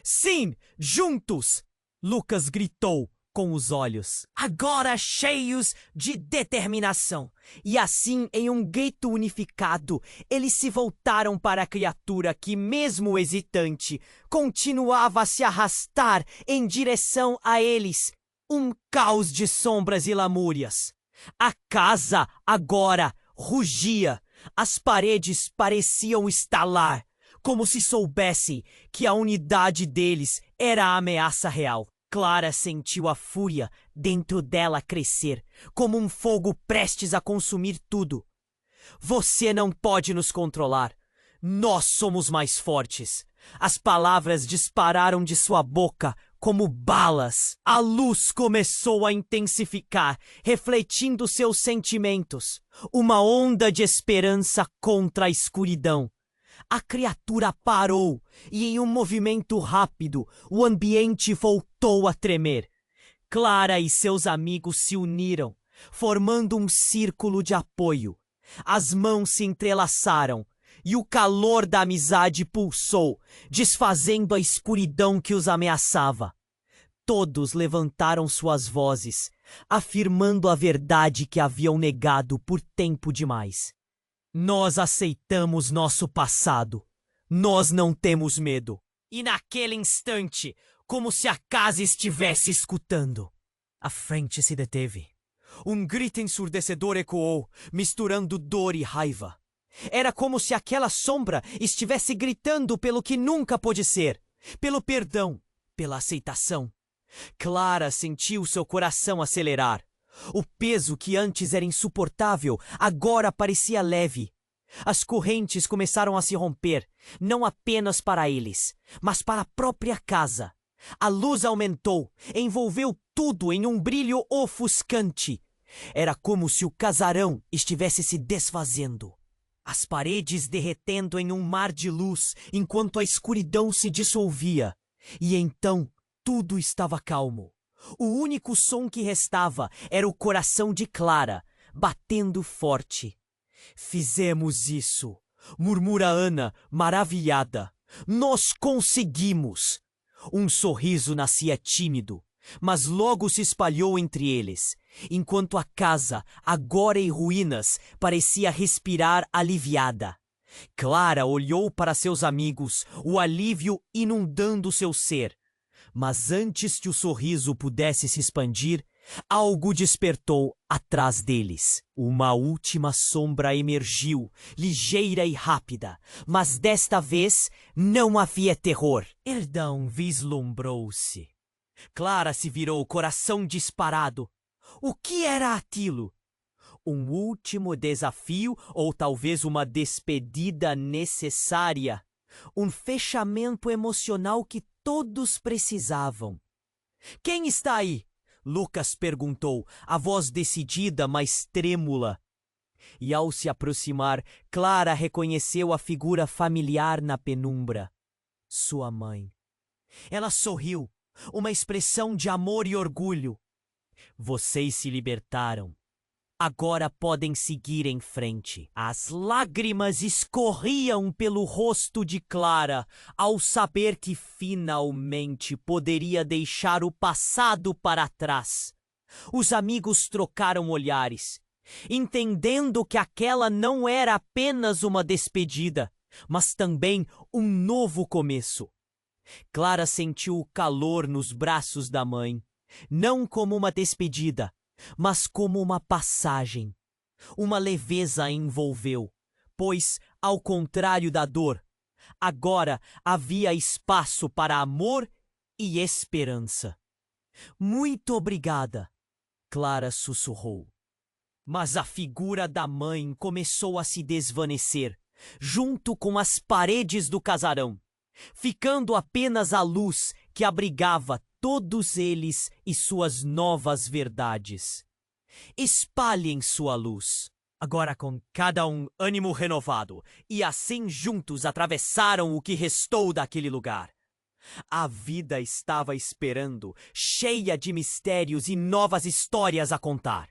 Sim, juntos! Lucas gritou com os olhos, agora cheios de determinação. E assim, em um grito unificado, eles se voltaram para a criatura que, mesmo hesitante, continuava a se arrastar em direção a eles. Um caos de sombras e lamúrias. A casa, agora, rugia. As paredes pareciam estalar, como se soubessem que a unidade deles era a ameaça real. Clara sentiu a fúria dentro dela crescer, como um fogo prestes a consumir tudo. Você não pode nos controlar. Nós somos mais fortes. As palavras dispararam de sua boca como balas. A luz começou a intensificar, refletindo seus sentimentos. Uma onda de esperança contra a escuridão. A criatura parou e, em um movimento rápido, o ambiente voltou a tremer. Clara e seus amigos se uniram, formando um círculo de apoio. As mãos se entrelaçaram e o calor da amizade pulsou, desfazendo a escuridão que os ameaçava. Todos levantaram suas vozes, afirmando a verdade que haviam negado por tempo demais. Nós aceitamos nosso passado. Nós não temos medo. E naquele instante, como se a casa estivesse escutando, a frente se deteve. Um grito ensurdecedor ecoou, misturando dor e raiva. Era como se aquela sombra estivesse gritando pelo que nunca pôde ser, pelo perdão, pela aceitação. Clara sentiu seu coração acelerar. O peso que antes era insuportável agora parecia leve. As correntes começaram a se romper, não apenas para eles, mas para a própria casa. A luz aumentou, envolveu tudo em um brilho ofuscante. Era como se o casarão estivesse se desfazendo. As paredes derretendo em um mar de luz, enquanto a escuridão se dissolvia. E então tudo estava calmo. O único som que restava era o coração de Clara, batendo forte. Fizemos isso, murmura Ana, maravilhada. Nós conseguimos! Um sorriso nascia tímido, mas logo se espalhou entre eles, enquanto a casa, agora em ruínas, parecia respirar aliviada. Clara olhou para seus amigos, o alívio inundando seu ser. Mas antes que o sorriso pudesse se expandir, algo despertou atrás deles. Uma última sombra emergiu, ligeira e rápida, mas desta vez não havia terror. Erdão vislumbrou-se. Clara se virou, coração disparado. O que era aquilo? Um último desafio ou talvez uma despedida necessária? Um fechamento emocional que todos precisavam. Quem está aí? Lucas perguntou, a voz decidida, mas trêmula. E ao se aproximar, Clara reconheceu a figura familiar na penumbra. Sua mãe. Ela sorriu, uma expressão de amor e orgulho. Vocês se libertaram. Agora podem seguir em frente. As lágrimas escorriam pelo rosto de Clara ao saber que finalmente poderia deixar o passado para trás. Os amigos trocaram olhares, entendendo que aquela não era apenas uma despedida, mas também um novo começo. Clara sentiu o calor nos braços da mãe, não como uma despedida, mas como uma passagem. Uma leveza a envolveu, pois, ao contrário da dor, agora havia espaço para amor e esperança. Muito obrigada, Clara sussurrou. Mas a figura da mãe começou a se desvanecer, junto com as paredes do casarão, ficando apenas a luz que abrigava todos eles e suas novas verdades. Espalhem sua luz. Agora com cada um ânimo renovado, e assim juntos atravessaram o que restou daquele lugar. A vida estava esperando, cheia de mistérios e novas histórias a contar.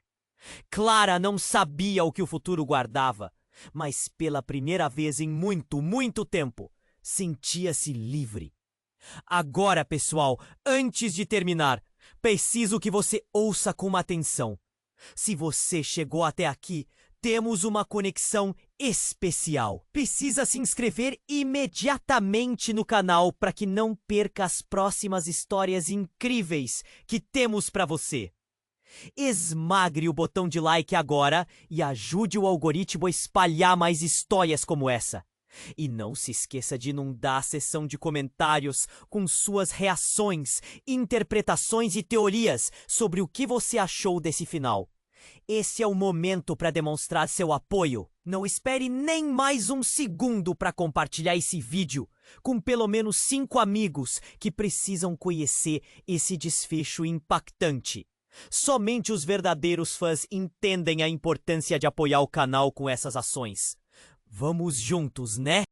Clara não sabia o que o futuro guardava, mas pela primeira vez em muito, muito tempo, sentia-se livre. Agora, pessoal, antes de terminar, preciso que você ouça com atenção. Se você chegou até aqui, temos uma conexão especial. Precisa se inscrever imediatamente no canal para que não perca as próximas histórias incríveis que temos para você. Esmagre o botão de like agora e ajude o algoritmo a espalhar mais histórias como essa. E não se esqueça de inundar a seção de comentários com suas reações, interpretações e teorias sobre o que você achou desse final. Esse é o momento para demonstrar seu apoio. Não espere nem mais um segundo para compartilhar esse vídeo com pelo menos 5 amigos que precisam conhecer esse desfecho impactante. Somente os verdadeiros fãs entendem a importância de apoiar o canal com essas ações. Vamos juntos, né?